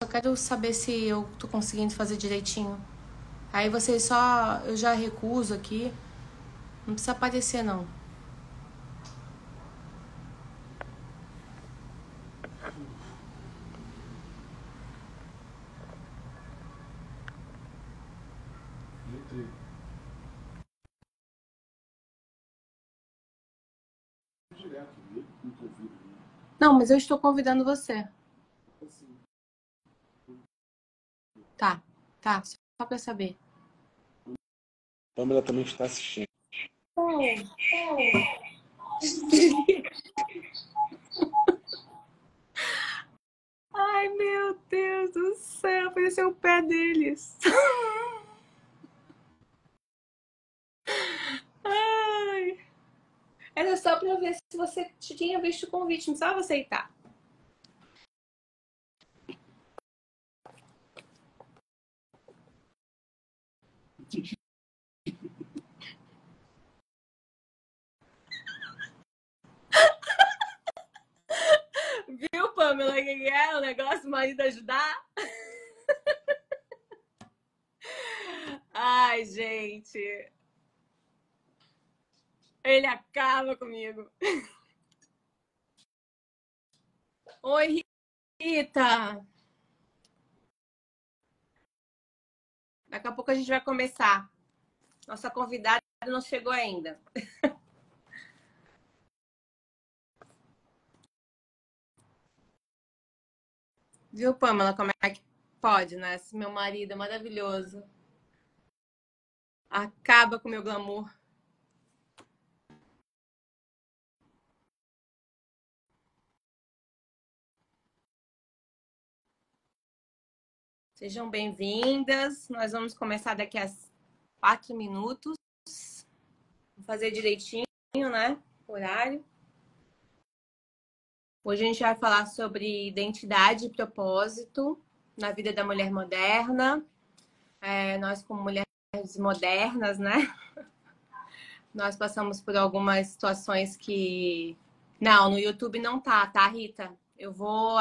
só quero saber se eu tô conseguindo fazer direitinho. Aí vocês só... Eu já recuso aqui. Não precisa aparecer, não. Não, mas eu estou convidando você. Tá, tá. Só pra saber. Pamela também está assistindo. Ai, meu Deus do céu. Apareceu o pé deles. Ai. Era só pra ver se você tinha visto o convite. Não precisava aceitar. Viu, Pamela, que é o negócio do marido ajudar? Ai, gente. Ele acaba comigo. Oi, Rita. Daqui a pouco a gente vai começar. Nossa convidada não chegou ainda. Viu, Pamela, como é que pode, né? Esse meu marido é maravilhoso. Acaba com o meu glamour. Sejam bem-vindas. Nós vamos começar daqui a 4 minutos. Vou fazer direitinho, né? Horário. Hoje a gente vai falar sobre identidade e propósito na vida da mulher moderna. Nós, como mulheres modernas, né? Nós passamos por algumas situações que... Não, no YouTube não tá, Rita? Eu vou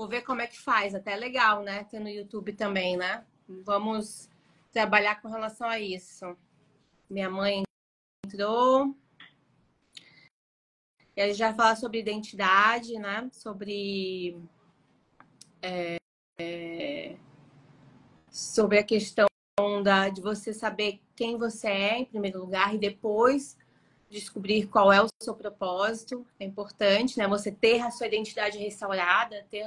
ver como é que faz. Até legal, né? Ter no YouTube também, né? Vamos trabalhar com relação a isso. Minha mãe entrou. E a gente vai falar sobre identidade, né? Sobre a questão de você saber quem você é, em primeiro lugar, e depois descobrir qual é o seu propósito. É importante, né? Você ter a sua identidade restaurada, ter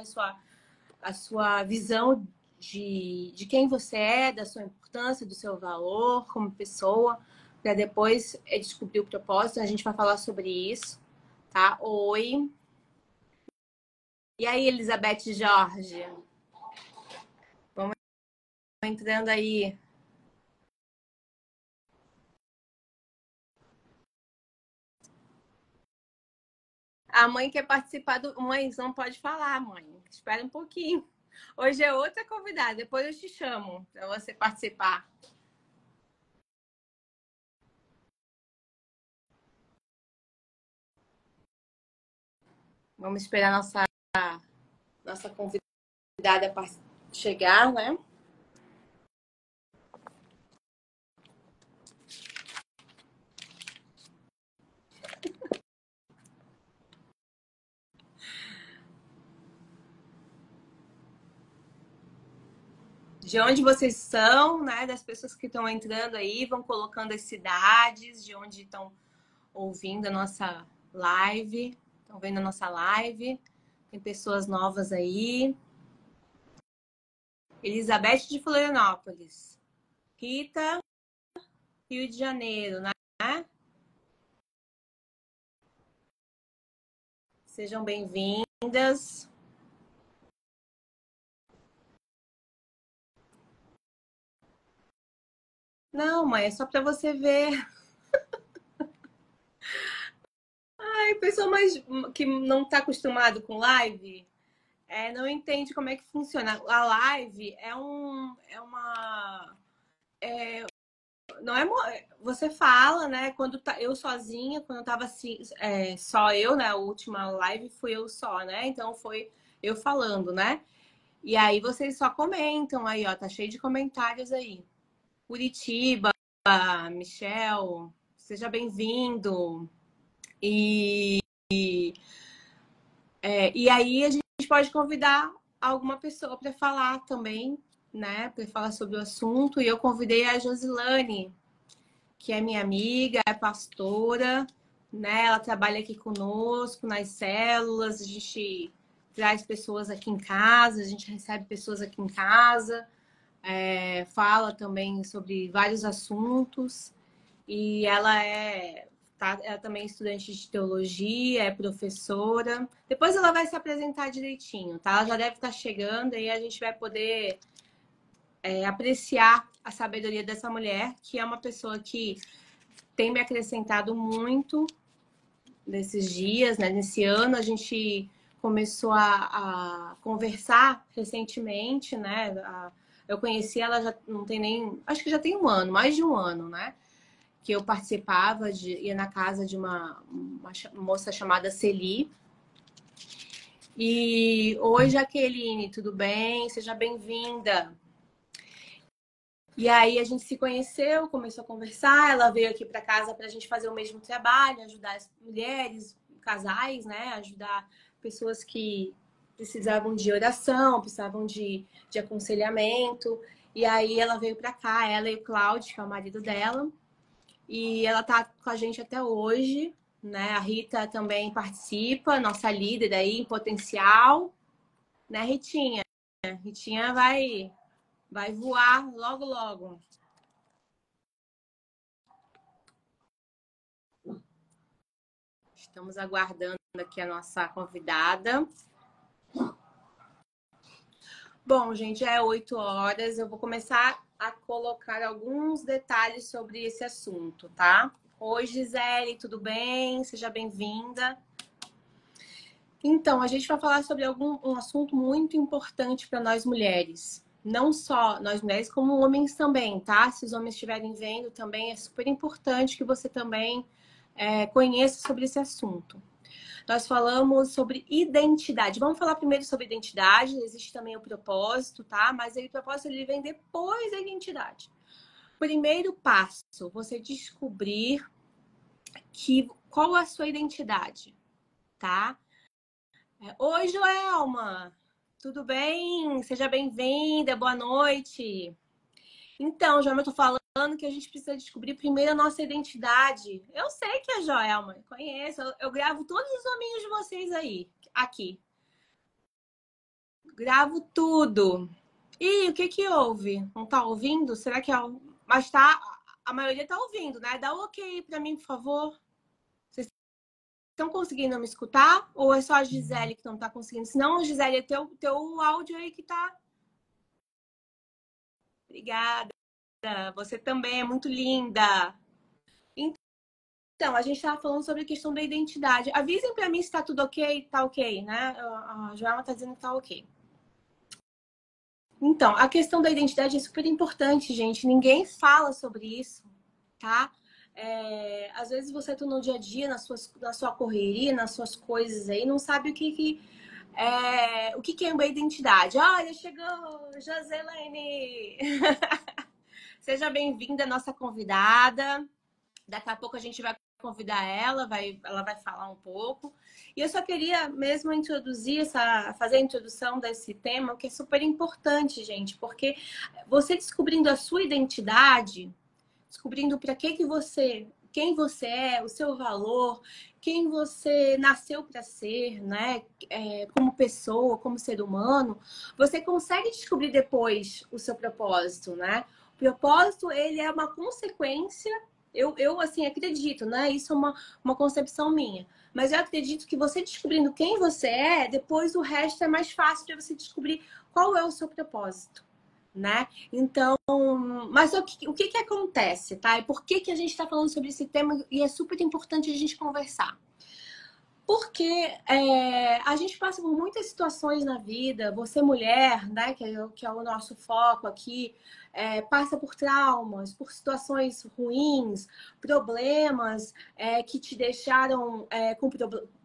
a sua visão de quem você é, da sua importância, do seu valor como pessoa, para depois descobrir o propósito. A gente vai falar sobre isso, tá? Oi. E aí, Elizabeth Jorge? Vamos entrando aí. A mãe quer participar do... Mãe, não pode falar, mãe. Espera um pouquinho. Hoje é outra convidada. Depois eu te chamo para você participar. Vamos esperar nossa convidada para chegar, né? De onde vocês são, né? Das pessoas que estão entrando aí, vão colocando as cidades, de onde estão ouvindo a nossa live. Estão vendo a nossa live. Tem pessoas novas aí. Elizabeth de Florianópolis. Rita, Rio de Janeiro, né? Sejam bem-vindas. Não, mãe, é só para você ver. Ai, pessoa mais que não está acostumado com live, não entende como é que funciona. A live é uma, não é, você fala, né? Quando eu sozinha, quando eu tava assim, só eu, né? A última live fui eu só, né? Então foi eu falando, né? E aí vocês só comentam aí, ó, tá cheio de comentários aí. Curitiba, Michel, seja bem-vindo. E e aí a gente pode convidar alguma pessoa para falar também, né? Para falar sobre o assunto. E eu convidei a Josilane, que é minha amiga, é pastora, né? Ela trabalha aqui conosco nas células, a gente traz pessoas aqui em casa, a gente recebe pessoas aqui em casa, fala também sobre vários assuntos. E ela também é estudante de teologia, é professora. Depois ela vai se apresentar direitinho, tá? Ela já deve estar chegando e a gente vai poder apreciar a sabedoria dessa mulher, que é uma pessoa que tem me acrescentado muito nesses dias, né? Nesse ano a gente começou a conversar recentemente, né? Eu conheci ela já não tem nem, acho que já tem um ano, mais de um ano, né? Que eu participava, ia na casa de uma moça chamada Celi. E oi, Jaqueline, tudo bem? Seja bem-vinda. E aí a gente se conheceu, começou a conversar, ela veio aqui para casa para a gente fazer o mesmo trabalho, ajudar as mulheres, casais, né? Ajudar pessoas que precisavam de oração, precisavam de aconselhamento. E aí ela veio para cá, ela e o Cláudio, que é o marido dela. E ela tá com a gente até hoje, né? A Rita também participa, nossa líder aí em potencial, né, Ritinha? Ritinha vai voar logo, logo. Estamos aguardando aqui a nossa convidada. Bom, gente, é 8 horas. Eu vou começar a colocar alguns detalhes sobre esse assunto, tá? Oi, Gisele, tudo bem? Seja bem-vinda. Então, a gente vai falar sobre um assunto muito importante para nós mulheres. Não só nós mulheres, como homens também, tá? Se os homens estiverem vendo também, é super importante que você também conheça sobre esse assunto. Nós falamos sobre identidade. Vamos falar primeiro sobre identidade. Existe também o propósito, tá? Mas aí o propósito ele vem depois da identidade. Primeiro passo, você descobrir qual é a sua identidade, tá? Oi, Joelma! Tudo bem? Seja bem-vinda, boa noite. Então, Joelma, eu tô falando que a gente precisa descobrir primeiro a nossa identidade. Eu sei que é Joelma, conheço, eu gravo todos os nominhos de vocês aí, aqui. Gravo tudo. Ih, o que que houve? Não tá ouvindo? Será que é... Mas tá, a maioria tá ouvindo, né? Dá um ok pra mim, por favor. Estão conseguindo me escutar? Ou é só a Gisele que não está conseguindo? Senão, a Gisele, é teu áudio aí que tá. Obrigada. Você também é muito linda. Então, a gente estava falando sobre a questão da identidade. Avisem para mim se está tudo ok. Tá ok, né? A Joelma está dizendo que tá ok. Então, a questão da identidade é super importante, gente. Ninguém fala sobre isso, tá? Às vezes você tá no dia a dia, na sua correria, nas suas coisas aí, não sabe o que é uma identidade. Olha, chegou Joselene! Seja bem-vinda, nossa convidada. Daqui a pouco a gente vai convidar ela vai falar um pouco. E eu só queria mesmo fazer a introdução desse tema, que é super importante, gente, porque você descobrindo a sua identidade, descobrindo para que você, quem você é, o seu valor, quem você nasceu para ser, né? Como pessoa, como ser humano, você consegue descobrir depois o seu propósito, né? O propósito, ele é uma consequência. Eu assim, acredito, né? Isso é uma concepção minha. Mas eu acredito que você descobrindo quem você é, depois o resto é mais fácil de você descobrir qual é o seu propósito, né? Então, mas o que acontece, tá? E por que a gente está falando sobre esse tema e é super importante a gente conversar? Porque a gente passa por muitas situações na vida, você mulher, né, que é o nosso foco aqui, passa por traumas, por situações ruins, problemas que te deixaram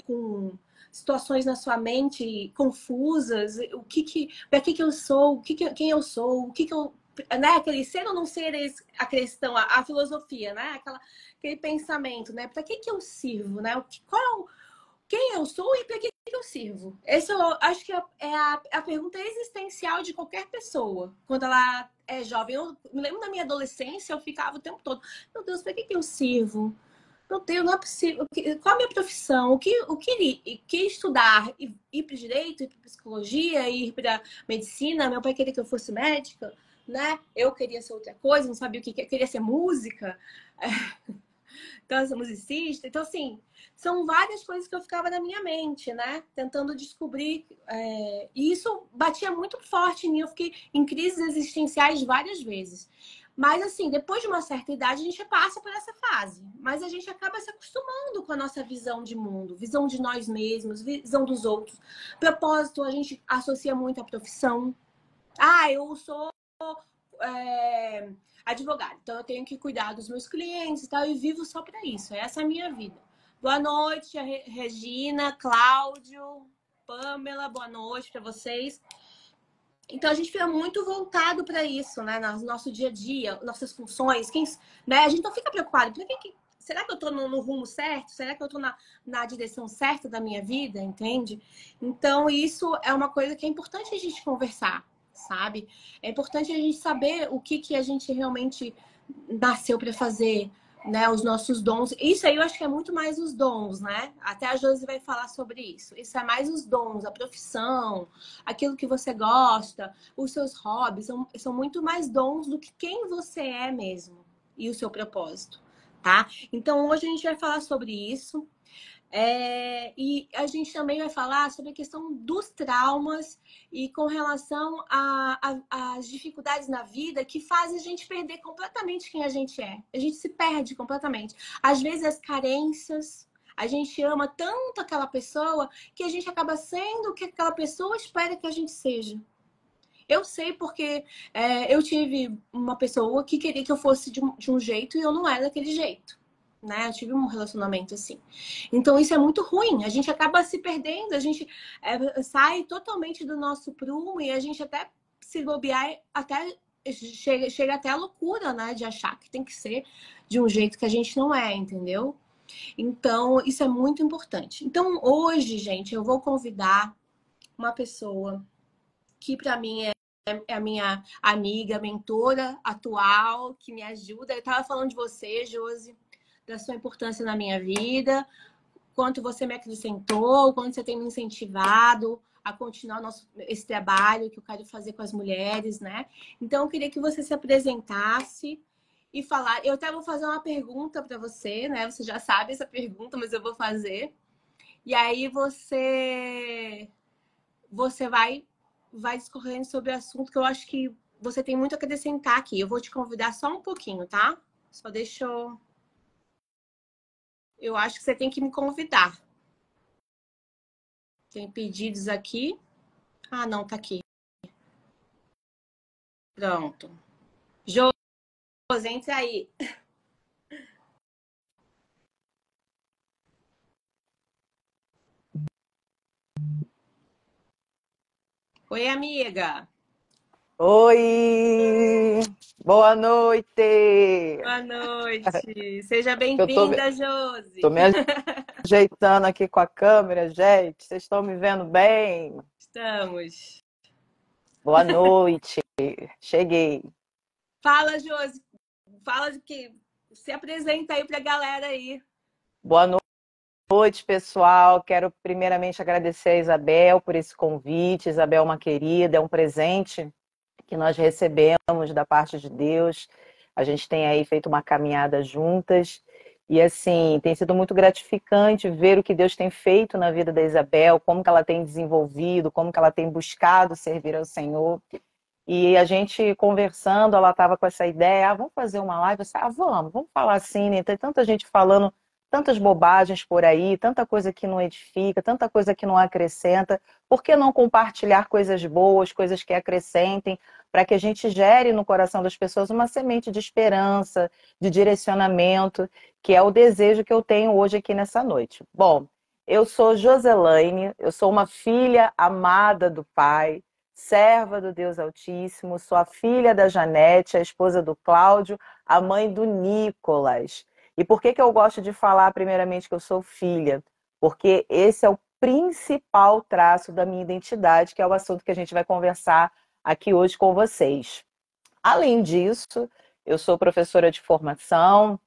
com situações na sua mente confusas, para que eu sou, quem eu sou, né? Aquele ser ou não ser a questão, a filosofia, né? Aquele pensamento, né? Para que eu sirvo, né? Quem eu sou e para que eu sirvo? Essa eu acho que é a pergunta existencial de qualquer pessoa quando ela é jovem. Eu me lembro da minha adolescência, eu ficava o tempo todo, meu Deus, para que eu sirvo? Meu Deus, não é possível. Qual a minha profissão? O que estudar? Ir para direito, ir para psicologia, ir para medicina? Meu pai queria que eu fosse médica, né? Eu queria ser outra coisa, não sabia o que queria ser música. Então, eu sou musicista. Então, assim, são várias coisas que eu ficava na minha mente, né? Tentando descobrir. E isso batia muito forte em mim. Eu fiquei em crises existenciais várias vezes. Mas, assim, depois de uma certa idade, a gente passa por essa fase. Mas a gente acaba se acostumando com a nossa visão de mundo, visão de nós mesmos, visão dos outros. Propósito, a gente associa muito à profissão. Ah, eu sou advogada, então eu tenho que cuidar dos meus clientes e tal, e vivo só para isso. Essa é a minha vida. Boa noite, Regina, Cláudio, Pamela, boa noite para vocês. Então a gente fica muito voltado para isso, né? No nosso dia a dia, nossas funções, né? A gente não fica preocupado. Será que eu estou no rumo certo? Será que eu estou na direção certa da minha vida? Entende? Então, isso é uma coisa que é importante a gente conversar, sabe? É importante a gente saber o que a gente realmente nasceu para fazer, né? Os nossos dons. Isso aí eu acho que é muito mais os dons, né? Até a Josi vai falar sobre isso. Isso é mais os dons, a profissão, aquilo que você gosta, os seus hobbies, são muito mais dons do que quem você é mesmo e o seu propósito, tá? Então, hoje a gente vai falar sobre isso. E a gente também vai falar sobre a questão dos traumas e com relação às dificuldades na vida que fazem a gente perder completamente quem a gente é. A gente se perde completamente. Às vezes as carências, a gente ama tanto aquela pessoa que a gente acaba sendo o que aquela pessoa espera que a gente seja. Eu sei porque eu tive uma pessoa que queria que eu fosse de um jeito e eu não era daquele jeito. Né? Eu tive um relacionamento assim. Então isso é muito ruim. A gente acaba se perdendo, a gente sai totalmente do nosso prumo e a gente até se bobear, até chega até a loucura, né? De achar que tem que ser de um jeito que a gente não é, entendeu? Então isso é muito importante. Então hoje, gente, eu vou convidar uma pessoa que para mim é a minha amiga, mentora atual, que me ajuda. Eu estava falando de você, Josi, da sua importância na minha vida, quanto você me acrescentou, quanto você tem me incentivado a continuar esse trabalho que eu quero fazer com as mulheres, né? Então, eu queria que você se apresentasse e falar. Eu até vou fazer uma pergunta para você, né? Você já sabe essa pergunta, mas eu vou fazer. E aí você vai discorrendo sobre o assunto que eu acho que você tem muito a acrescentar aqui. Eu vou te convidar só um pouquinho, tá? Só deixa eu... Eu acho que você tem que me convidar. Tem pedidos aqui. Ah, não, tá aqui. Pronto. Josi, entre aí. Oi, amiga. Oi, boa noite. Boa noite. Seja Eu tô, bem-vinda, Josi. tô me ajeitando aqui com a câmera, gente. Vocês estão me vendo bem? Estamos. Boa noite. Cheguei. Fala, Josi. Fala de que se apresenta aí pra galera aí. Boa noite, pessoal. Quero primeiramente agradecer a Isabel por esse convite. Isabel é uma querida, é um presente que nós recebemos da parte de Deus. A gente tem aí feito uma caminhada juntas. E assim, tem sido muito gratificante ver o que Deus tem feito na vida da Isabel, como que ela tem desenvolvido, como que ela tem buscado servir ao Senhor. E a gente conversando, ela estava com essa ideia, vamos fazer uma live? Eu disse, vamos falar assim, né? Tem tanta gente falando tantas bobagens por aí, tanta coisa que não edifica, tanta coisa que não acrescenta. Por que não compartilhar coisas boas, coisas que acrescentem, para que a gente gere no coração das pessoas uma semente de esperança, de direcionamento, que é o desejo que eu tenho hoje aqui nessa noite. Bom, Eu sou Joselaine, eu sou uma filha amada do Pai, serva do Deus Altíssimo, sou a filha da Janete, a esposa do Cláudio, a mãe do Nicolas. E por que que eu gosto de falar primeiramente que eu sou filha? Porque esse é o principal traço da minha identidade, que é o assunto que a gente vai conversar aqui hoje com vocês. Além disso, eu sou professora de formação,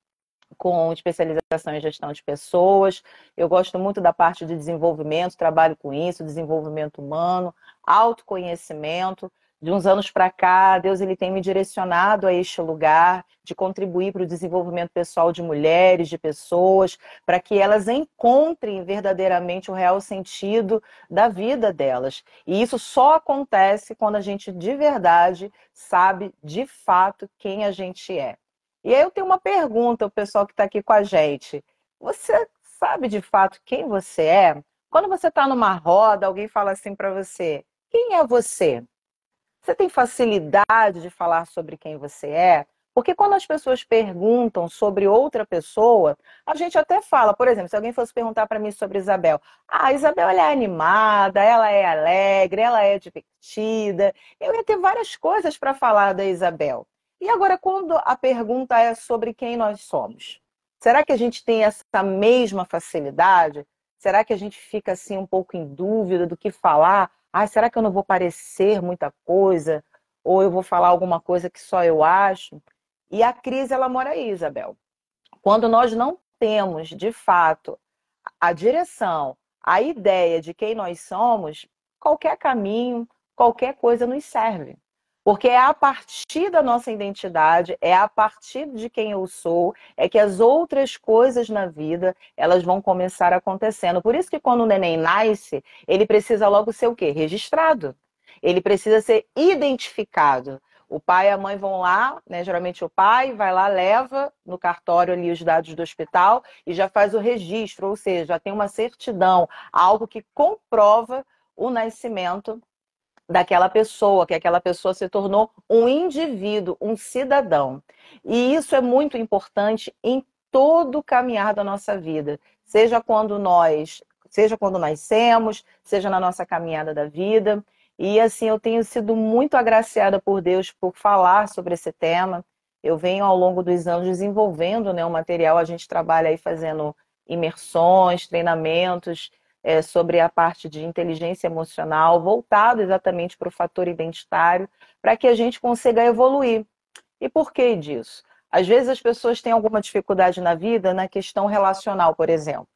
com especialização em gestão de pessoas. Eu gosto muito da parte de desenvolvimento, trabalho com isso, desenvolvimento humano, autoconhecimento. De uns anos para cá, Deus ele tem me direcionado a este lugar de contribuir para o desenvolvimento pessoal de mulheres, de pessoas, para que elas encontrem verdadeiramente o real sentido da vida delas. E isso só acontece quando a gente de verdade sabe de fato quem a gente é. E aí eu tenho uma pergunta, o pessoal que está aqui com a gente. Você sabe de fato quem você é? Quando você está numa roda, alguém fala assim para você: quem é você? Você tem facilidade de falar sobre quem você é? Porque quando as pessoas perguntam sobre outra pessoa, a gente até fala, por exemplo, se alguém fosse perguntar para mim sobre Isabel, a Isabel ela é animada, ela é alegre, ela é divertida. Eu ia ter várias coisas para falar da Isabel. E agora, quando a pergunta é sobre quem nós somos, será que a gente tem essa mesma facilidade? Será que a gente fica assim um pouco em dúvida do que falar? Ah, será que eu não vou parecer muita coisa? Ou eu vou falar alguma coisa que só eu acho? E a crise, ela mora aí, Isabel. Quando nós não temos, de fato, a direção, a ideia de quem nós somos, qualquer caminho, qualquer coisa nos serve. Porque é a partir da nossa identidade, é a partir de quem eu sou, é que as outras coisas na vida, elas vão começar acontecendo. Por isso que quando o neném nasce, ele precisa logo ser o quê? Registrado. Ele precisa ser identificado. O pai e a mãe vão lá, né? Geralmente o pai vai lá, leva no cartório ali os dados do hospital e já faz o registro, ou seja, já tem uma certidão, algo que comprova o nascimento daquela pessoa, que aquela pessoa se tornou um indivíduo, um cidadão. E isso é muito importante em todo o caminhar da nossa vida, seja quando nascemos, seja na nossa caminhada da vida. E assim, eu tenho sido muito agraciada por Deus por falar sobre esse tema. Eu venho ao longo dos anos desenvolvendo, né, o material, a gente trabalha aí fazendo imersões, treinamentos, sobre a parte de inteligência emocional, voltado exatamente para o fator identitário, para que a gente consiga evoluir. E por que disso? Às vezes as pessoas têm alguma dificuldade na vida na questão relacional, por exemplo.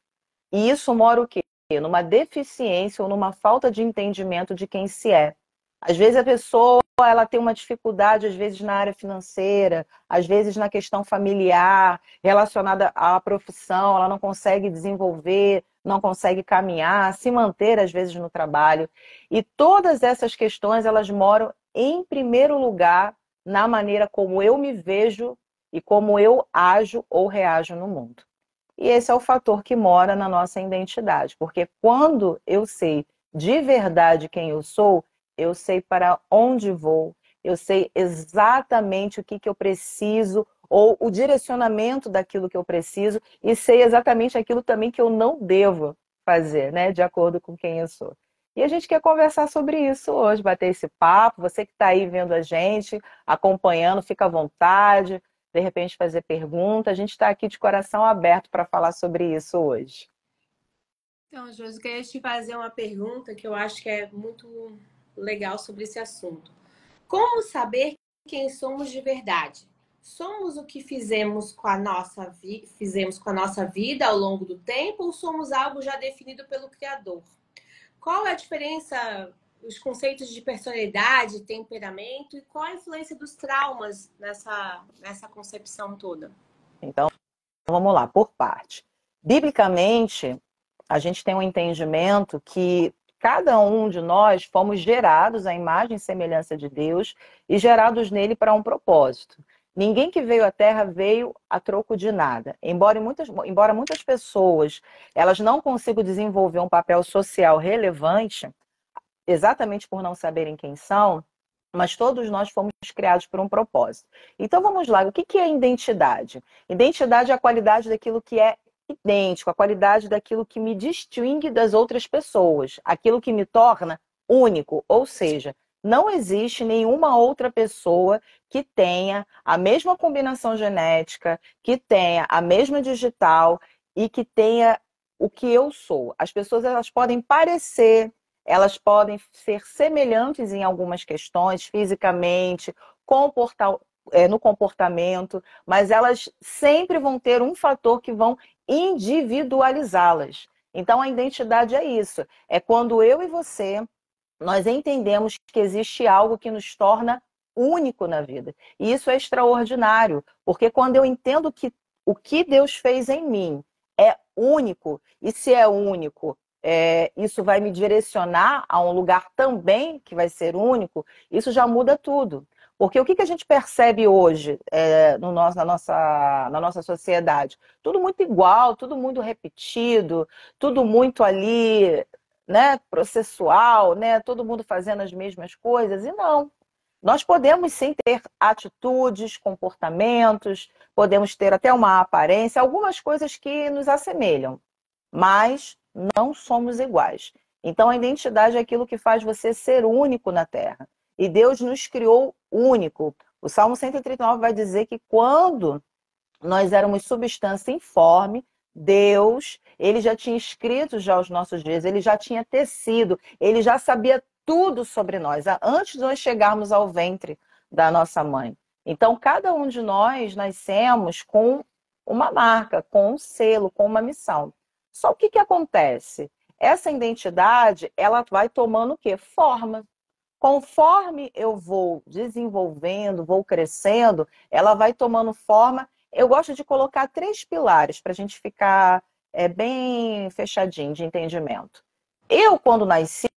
E isso mora o quê? Numa deficiência ou numa falta de entendimento de quem se é. Às vezes a pessoa ela tem uma dificuldade, às vezes na área financeira, às vezes na questão familiar, relacionada à profissão, ela não consegue desenvolver, não consegue caminhar, se manter às vezes no trabalho. E todas essas questões, elas moram em primeiro lugar na maneira como eu me vejo e como eu ajo ou reajo no mundo. E esse é o fator que mora na nossa identidade, porque quando eu sei de verdade quem eu sei para onde vou, eu sei exatamente o que eu preciso, ou o direcionamento daquilo que eu preciso, e sei exatamente aquilo também que eu não devo fazer, né, de acordo com quem eu sou. E a gente quer conversar sobre isso hoje, bater esse papo. Você que está aí vendo a gente, acompanhando, fica à vontade, de repente fazer pergunta. A gente está aqui de coração aberto para falar sobre isso hoje. Então, Josi, eu queria te fazer uma pergunta que eu acho que é muito legal sobre esse assunto. Como saber quem somos de verdade? Somos o que fizemos com a nossa vida ao longo do tempo ou somos algo já definido pelo Criador? Qual é a diferença, os conceitos de personalidade, temperamento e qual a influência dos traumas nessa concepção toda? Então, vamos lá, por parte. Biblicamente, a gente tem um entendimento que cada um de nós fomos gerados à imagem e semelhança de Deus e gerados nele para um propósito. Ninguém que veio à Terra veio a troco de nada. Embora muitas pessoas elas não consigam desenvolver um papel social relevante, exatamente por não saberem quem são, mas todos nós fomos criados por um propósito. Então vamos lá, o que é identidade? Identidade é a qualidade daquilo que é idêntico, a qualidade daquilo que me distingue das outras pessoas, aquilo que me torna único. Ou seja, não existe nenhuma outra pessoa que tenha a mesma combinação genética, que tenha a mesma digital e que tenha o que eu sou. As pessoas, elas podem parecer, elas podem ser semelhantes em algumas questões, fisicamente, no comportamento, mas elas sempre vão ter um fator que vão individualizá-las. Então, a identidade é isso. É quando eu e você, nós entendemos que existe algo que nos torna único na vida. E isso é extraordinário, porque quando eu entendo que o que Deus fez em mim é único, e se é único, isso vai me direcionar a um lugar também que vai ser único, isso já muda tudo. Porque o que a gente percebe hoje na nossa sociedade? Tudo muito igual, tudo muito repetido, tudo muito ali, né, processual, né, todo mundo fazendo as mesmas coisas. E não. Nós podemos sim ter atitudes, comportamentos, podemos ter até uma aparência, algumas coisas que nos assemelham, mas não somos iguais. Então, a identidade é aquilo que faz você ser único na Terra. E Deus nos criou único. O Salmo 139 vai dizer que quando nós éramos substância informe, Deus, ele já tinha escrito já os nossos dias, ele já tinha tecido, ele já sabia tudo sobre nós, antes de nós chegarmos ao ventre da nossa mãe. Então, cada um de nós nascemos com uma marca, com um selo, com uma missão. Só o que acontece? Essa identidade, ela vai tomando o quê? Forma. Conforme eu vou desenvolvendo, vou crescendo, ela vai tomando forma. Eu gosto de colocar 3 pilares para a gente ficar bem fechadinho de entendimento. Eu, quando nasci,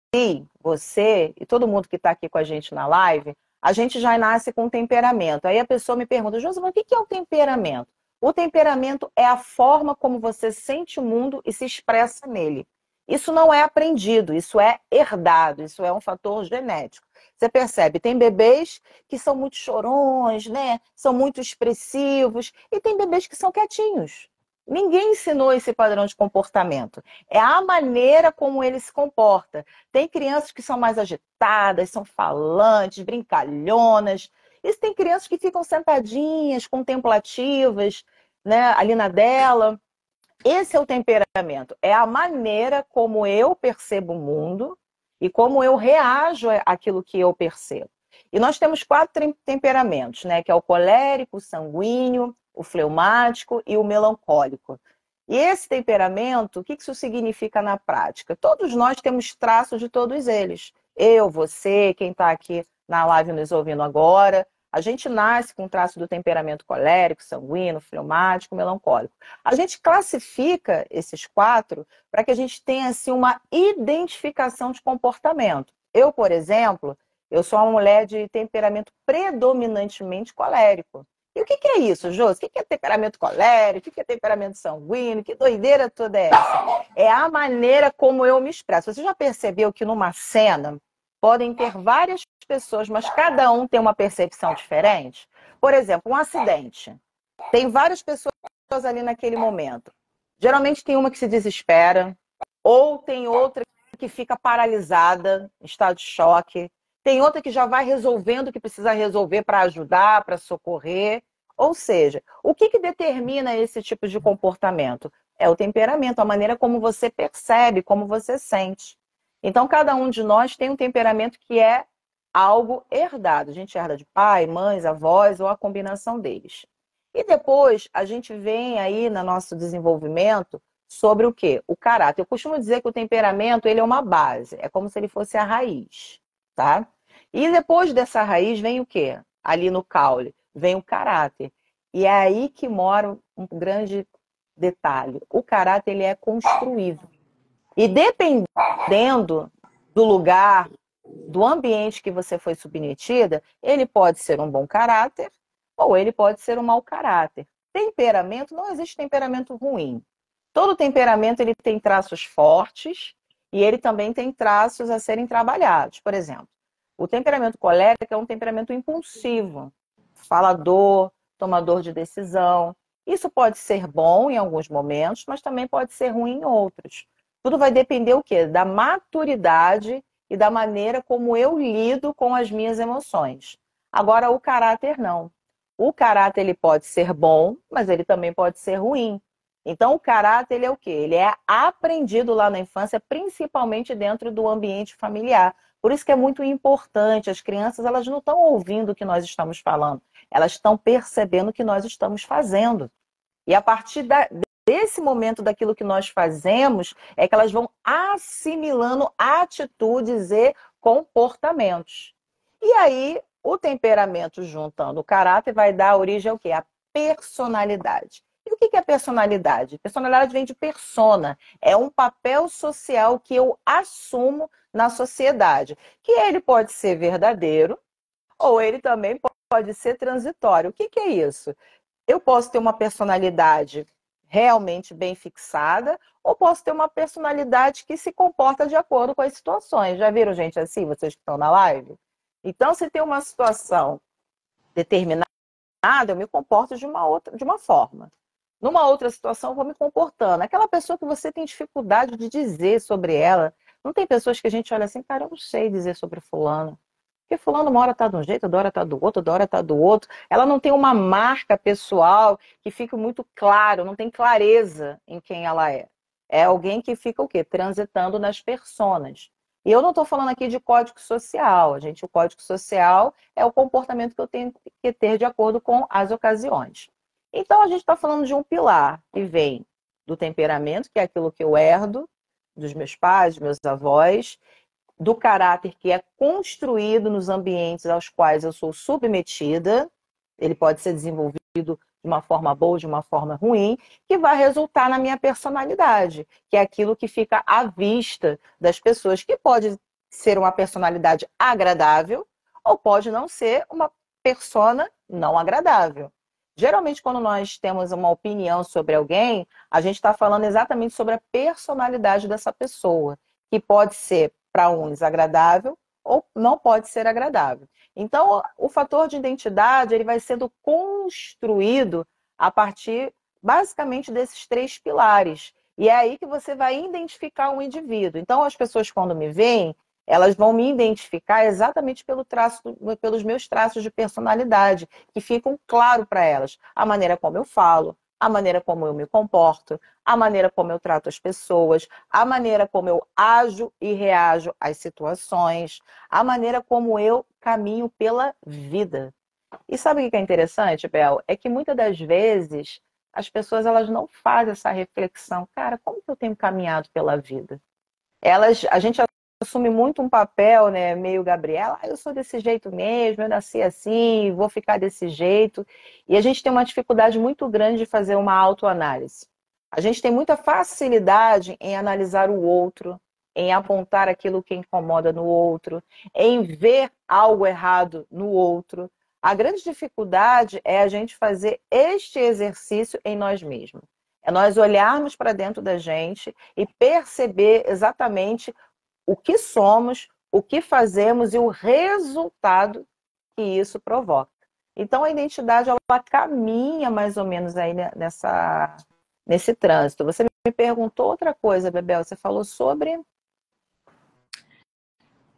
você e todo mundo que está aqui com a gente na live, a gente já nasce com temperamento. Aí a pessoa me pergunta, Josi, mas o que é o temperamento? O temperamento é a forma como você sente o mundo e se expressa nele. Isso não é aprendido, isso é herdado, isso é um fator genético. Você percebe, tem bebês que são muito chorões, né? São muito expressivos, e tem bebês que são quietinhos. Ninguém ensinou esse padrão de comportamento. É a maneira como ele se comporta. Tem crianças que são mais agitadas, são falantes, brincalhonas. E tem crianças que ficam sentadinhas, contemplativas, né, ali na dela. Esse é o temperamento. É a maneira como eu percebo o mundo e como eu reajo àquilo que eu percebo. E nós temos 4 temperamentos, né? Que é o colérico, o sanguíneo, o fleumático e o melancólico. E esse temperamento, o que isso significa na prática? Todos nós temos traços de todos eles. Eu, você, quem está aqui na live nos ouvindo agora, a gente nasce com o traço do temperamento colérico, sanguíneo, fleumático, melancólico. A gente classifica esses 4 para que a gente tenha assim, uma identificação de comportamento. Eu, por exemplo, eu sou uma mulher de temperamento predominantemente colérico. E o que é isso, Josi? O que é temperamento colérico? O que é temperamento sanguíneo? Que doideira toda é essa? É a maneira como eu me expresso. Você já percebeu que numa cena podem ter várias pessoas, mas cada um tem uma percepção diferente? Por exemplo, um acidente. Tem várias pessoas ali naquele momento. Geralmente tem uma que se desespera, ou tem outra que fica paralisada, em estado de choque. Tem outra que já vai resolvendo o que precisa resolver para ajudar, para socorrer. Ou seja, o que determina esse tipo de comportamento? É o temperamento, a maneira como você percebe, como você sente. Então, cada um de nós tem um temperamento que é algo herdado. A gente herda de pai, mães, avós ou a combinação deles. E depois a gente vem aí no nosso desenvolvimento sobre o quê? O caráter. Eu costumo dizer que o temperamento ele é uma base, é como se ele fosse a raiz, tá? E depois dessa raiz vem o quê? Ali no caule, vem o caráter. E é aí que mora um grande detalhe. O caráter ele é construído. E dependendo do lugar, do ambiente que você foi submetida, ele pode ser um bom caráter ou ele pode ser um mau caráter. Temperamento, não existe temperamento ruim. Todo temperamento ele tem traços fortes e ele também tem traços a serem trabalhados. Por exemplo, o temperamento colérico é um temperamento impulsivo, falador, tomador de decisão. Isso pode ser bom em alguns momentos, mas também pode ser ruim em outros. Tudo vai depender o quê? Da maturidade e da maneira como eu lido com as minhas emoções. Agora, o caráter não. O caráter ele pode ser bom, mas ele também pode ser ruim. Então, o caráter ele é o quê? Ele é aprendido lá na infância, principalmente dentro do ambiente familiar. Por isso que é muito importante, as crianças elas não estão ouvindo o que nós estamos falando, elas estão percebendo o que nós estamos fazendo. E a partir desse momento daquilo que nós fazemos, é que elas vão assimilando atitudes e comportamentos. E aí, o temperamento juntando o caráter vai dar origem ao quê? A personalidade. E o que é personalidade? Personalidade vem de persona. É um papel social que eu assumo na sociedade. Que ele pode ser verdadeiro, ou ele também pode ser transitório. O que é isso? Eu posso ter uma personalidade realmente bem fixada, ou posso ter uma personalidade que se comporta de acordo com as situações. Já viram gente assim, vocês que estão na live? Então, se tem uma situação determinada, eu me comporto de uma forma. Numa outra situação, eu vou me comportando. Aquela pessoa que você tem dificuldade de dizer sobre ela. Não tem pessoas que a gente olha assim, cara, eu não sei dizer sobre fulano. Porque fulano uma hora tá de um jeito, outra hora tá do outro, outra hora tá do outro. Ela não tem uma marca pessoal que fique muito claro, não tem clareza em quem ela é. É alguém que fica o quê? Transitando nas personas. E eu não estou falando aqui de código social. Gente, o código social é o comportamento que eu tenho que ter de acordo com as ocasiões. Então, a gente está falando de um pilar que vem do temperamento, que é aquilo que eu herdo dos meus pais, dos meus avós, do caráter que é construído nos ambientes aos quais eu sou submetida, ele pode ser desenvolvido de uma forma boa ou de uma forma ruim, que vai resultar na minha personalidade, que é aquilo que fica à vista das pessoas, que pode ser uma personalidade agradável ou pode não ser uma persona não agradável. Geralmente, quando nós temos uma opinião sobre alguém, a gente está falando exatamente sobre a personalidade dessa pessoa, que pode ser para um desagradável ou não pode ser agradável. Então, o fator de identidade ele vai sendo construído a partir, basicamente, desses três pilares. E é aí que você vai identificar um indivíduo. Então, as pessoas, quando me veem, elas vão me identificar exatamente pelos meus traços de personalidade, que ficam claro para elas. A maneira como eu falo, a maneira como eu me comporto, a maneira como eu trato as pessoas, a maneira como eu ajo e reajo às situações, a maneira como eu caminho pela vida. E sabe o que é interessante, Bel? É que muitas das vezes as pessoas elas não fazem essa reflexão. Cara, como que eu tenho caminhado pela vida? A gente assume muito um papel, né, meio Gabriela, eu sou desse jeito mesmo, eu nasci assim, vou ficar desse jeito. E a gente tem uma dificuldade muito grande de fazer uma autoanálise. A gente tem muita facilidade em analisar o outro, em apontar aquilo que incomoda no outro, em ver algo errado no outro. A grande dificuldade é a gente fazer este exercício em nós mesmos. É nós olharmos para dentro da gente e perceber exatamente o que somos, o que fazemos e o resultado que isso provoca. Então, a identidade ela caminha mais ou menos aí nesse trânsito. Você me perguntou outra coisa, Bebel. Você falou sobre...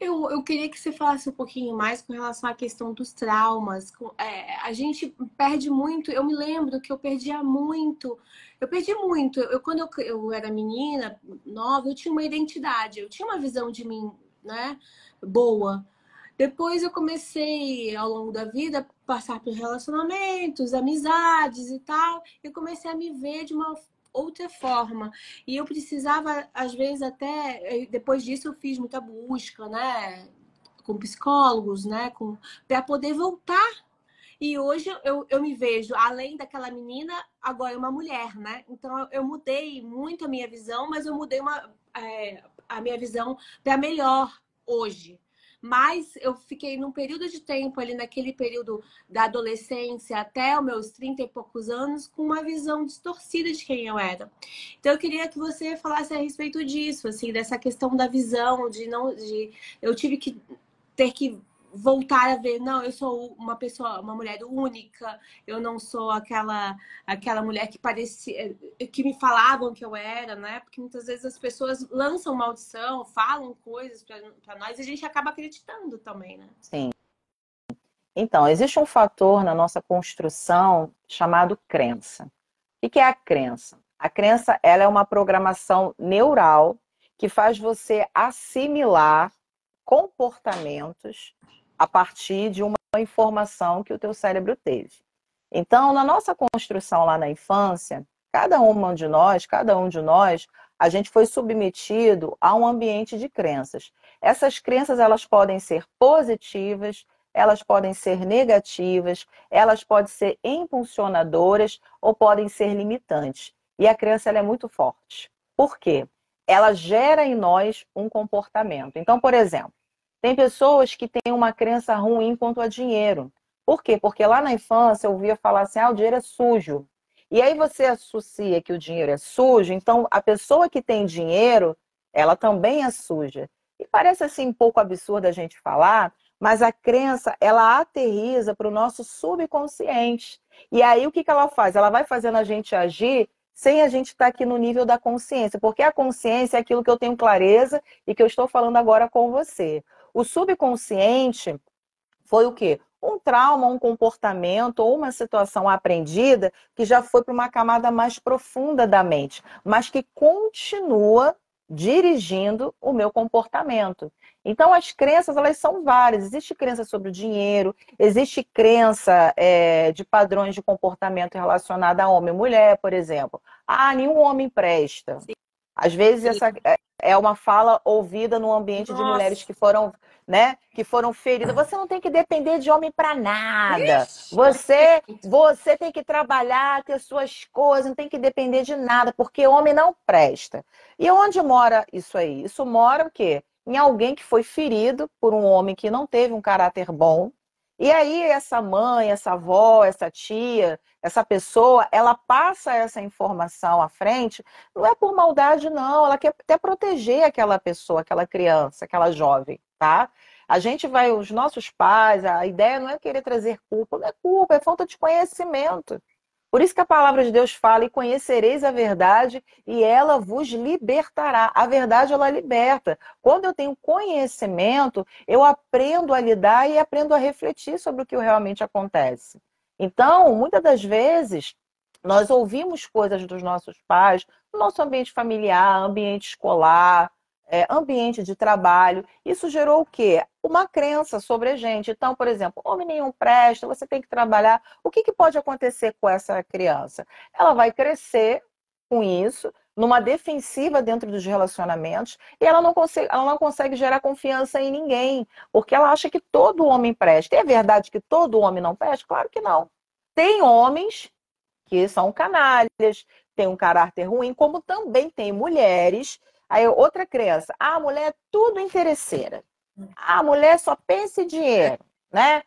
Eu queria que você falasse um pouquinho mais com relação à questão dos traumas. A gente perde muito. Eu me lembro que eu perdia muito. Eu perdi muito. Quando eu era menina, nova, eu tinha uma identidade. Eu tinha uma visão de mim, né, boa. Depois eu comecei, ao longo da vida, passar por relacionamentos, amizades e tal. Eu comecei a me ver de uma outra forma. E eu precisava, às vezes, até... Depois disso, eu fiz muita busca, né? Com psicólogos, né? Para poder voltar. E hoje eu me vejo, além daquela menina, agora uma mulher, né? Então eu mudei muito a minha visão, mas eu mudei a minha visão para melhor hoje. Mas eu fiquei num período de tempo ali, naquele período da adolescência até os meus 30 e poucos anos, com uma visão distorcida de quem eu era. Então eu queria que você falasse a respeito disso, assim, dessa questão da visão, eu tive que ter que voltar a ver, não, eu sou uma pessoa, uma mulher única, eu não sou aquela mulher que parecia, que me falavam que eu era, né? Porque muitas vezes as pessoas lançam maldição, falam coisas para nós e a gente acaba acreditando também, né? Sim. Então, existe um fator na nossa construção chamado crença. O que é a crença? A crença, ela é uma programação neural que faz você assimilar comportamentos a partir de uma informação que o teu cérebro teve. Então, na nossa construção lá na infância, cada um de nós, a gente foi submetido a um ambiente de crenças. Essas crenças, elas podem ser positivas, elas podem ser negativas, elas podem ser impulsionadoras ou podem ser limitantes. E a crença, ela é muito forte. Por quê? Ela gera em nós um comportamento. Então, por exemplo, tem pessoas que têm uma crença ruim quanto a dinheiro. Por quê? Porque lá na infância eu ouvia falar assim, o dinheiro é sujo. E aí você associa que o dinheiro é sujo, então a pessoa que tem dinheiro, ela também é suja. E parece assim um pouco absurdo a gente falar, mas a crença, ela aterriza para o nosso subconsciente. E aí o que ela faz? Ela vai fazendo a gente agir sem a gente estar aqui no nível da consciência, porque a consciência é aquilo que eu tenho clareza e que eu estou falando agora com você. O subconsciente foi o quê? Um trauma, um comportamento ou uma situação aprendida que já foi para uma camada mais profunda da mente, mas que continua dirigindo o meu comportamento. Então, as crenças, elas são várias. Existe crença sobre o dinheiro, existe crença de padrões de comportamento relacionada a homem e mulher, por exemplo. Ah, nenhum homem presta. Às vezes, essa é uma fala ouvida no ambiente de mulheres Nossa. que foram, né, que foram feridas. Você não tem que depender de homem para nada. Você tem que trabalhar, ter suas coisas, não tem que depender de nada, porque homem não presta. E onde mora isso aí? Isso mora o quê? Em alguém que foi ferido por um homem que não teve um caráter bom. E aí essa mãe, essa avó, essa tia, essa pessoa, ela passa essa informação à frente, não é por maldade, não. Ela quer até proteger aquela pessoa, aquela criança, aquela jovem, tá? A gente vai, os nossos pais, a ideia não é querer trazer culpa, não é culpa, é falta de conhecimento. Por isso que a palavra de Deus fala, e conhecereis a verdade, e ela vos libertará. A verdade, ela liberta. Quando eu tenho conhecimento, eu aprendo a lidar e aprendo a refletir sobre o que realmente acontece. Então, muitas das vezes, nós ouvimos coisas dos nossos pais, no nosso ambiente familiar, ambiente escolar, ambiente de trabalho. Isso gerou o quê? Uma crença sobre a gente. Então, por exemplo, homem nenhum presta, você tem que trabalhar. O que pode acontecer com essa criança? Ela vai crescer com isso, numa defensiva dentro dos relacionamentos, e ela não consegue gerar confiança em ninguém, porque ela acha que todo homem presta. E é verdade que todo homem não presta? Claro que não. Tem homens que são canalhas, têm um caráter ruim, como também tem mulheres. Aí outra crença, a mulher é tudo interesseira. A mulher só pensa em dinheiro, né?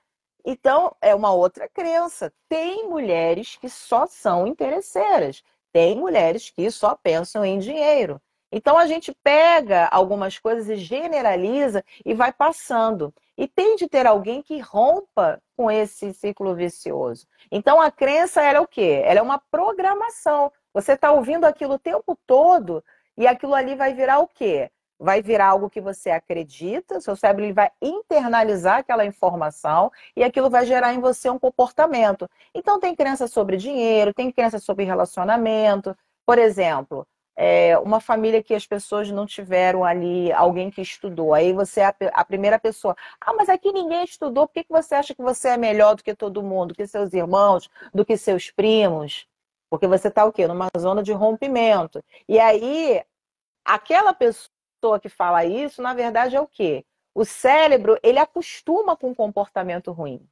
Então, é uma outra crença. Tem mulheres que só são interesseiras. Tem mulheres que só pensam em dinheiro. Então, a gente pega algumas coisas e generaliza e vai passando. E tem de ter alguém que rompa com esse ciclo vicioso. Então, a crença era o quê? Ela é uma programação. Você está ouvindo aquilo o tempo todo e aquilo ali vai virar o quê? Vai virar algo que você acredita, seu cérebro ele vai internalizar aquela informação e aquilo vai gerar em você um comportamento. Então, tem crença sobre dinheiro, tem crença sobre relacionamento. Por exemplo, uma família que as pessoas não tiveram ali alguém que estudou. Aí você é a primeira pessoa. Ah, mas aqui ninguém estudou, por que você acha que você é melhor do que todo mundo, do que seus irmãos, do que seus primos? Porque você está o quê? Numa zona de rompimento. E aí, aquela pessoa que fala isso, na verdade, é o quê? O cérebro, ele acostuma com um comportamento ruim.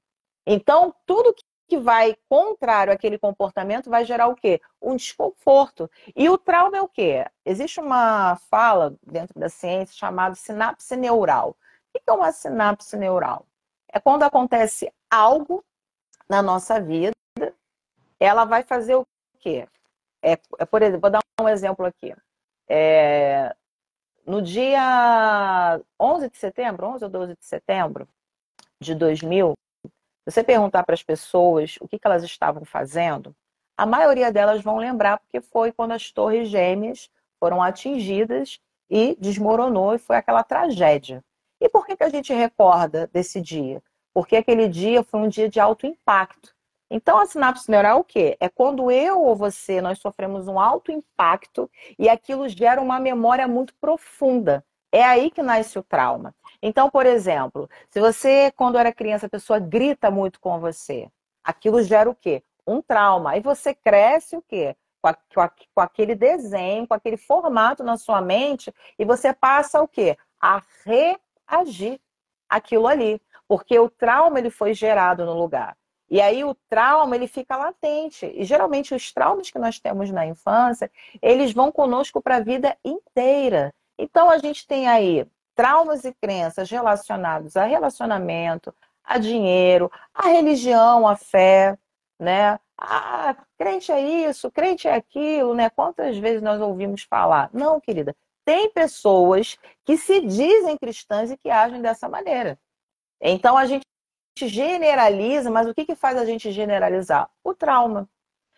Então, tudo que vai contrário àquele comportamento vai gerar o quê? Um desconforto. E o trauma é o quê? Existe uma fala dentro da ciência chamada sinapse neural. O que é uma sinapse neural? É quando acontece algo na nossa vida, ela vai fazer o quê? Por exemplo, vou dar um exemplo aqui. No dia 11 de setembro, 11 ou 12 de setembro, de 2000, se você perguntar para as pessoas o que elas estavam fazendo, a maioria delas vão lembrar porque foi quando as torres gêmeas foram atingidas e desmoronou e foi aquela tragédia. E por que a gente recorda desse dia? Porque aquele dia foi um dia de alto impacto. Então, a sinapse neural é o quê? É quando eu ou você, nós sofremos um alto impacto e aquilo gera uma memória muito profunda. É aí que nasce o trauma. Então, por exemplo, se você, quando era criança, a pessoa grita muito com você, aquilo gera o quê? Um trauma. Aí você cresce o quê? Com aquele desenho, com aquele formato na sua mente, e você passa o quê? A reagir àquilo ali. Porque o trauma ele foi gerado no lugar. E aí o trauma ele fica latente. E geralmente os traumas que nós temos na infância, eles vão conosco para a vida inteira. Então a gente tem aí traumas e crenças relacionados a relacionamento, a dinheiro, a religião, a fé, né? Ah, crente é isso, crente é aquilo, né? Quantas vezes nós ouvimos falar? Não, querida, tem pessoas que se dizem cristãs e que agem dessa maneira. Então a gente generaliza, mas o que faz a gente generalizar? O trauma.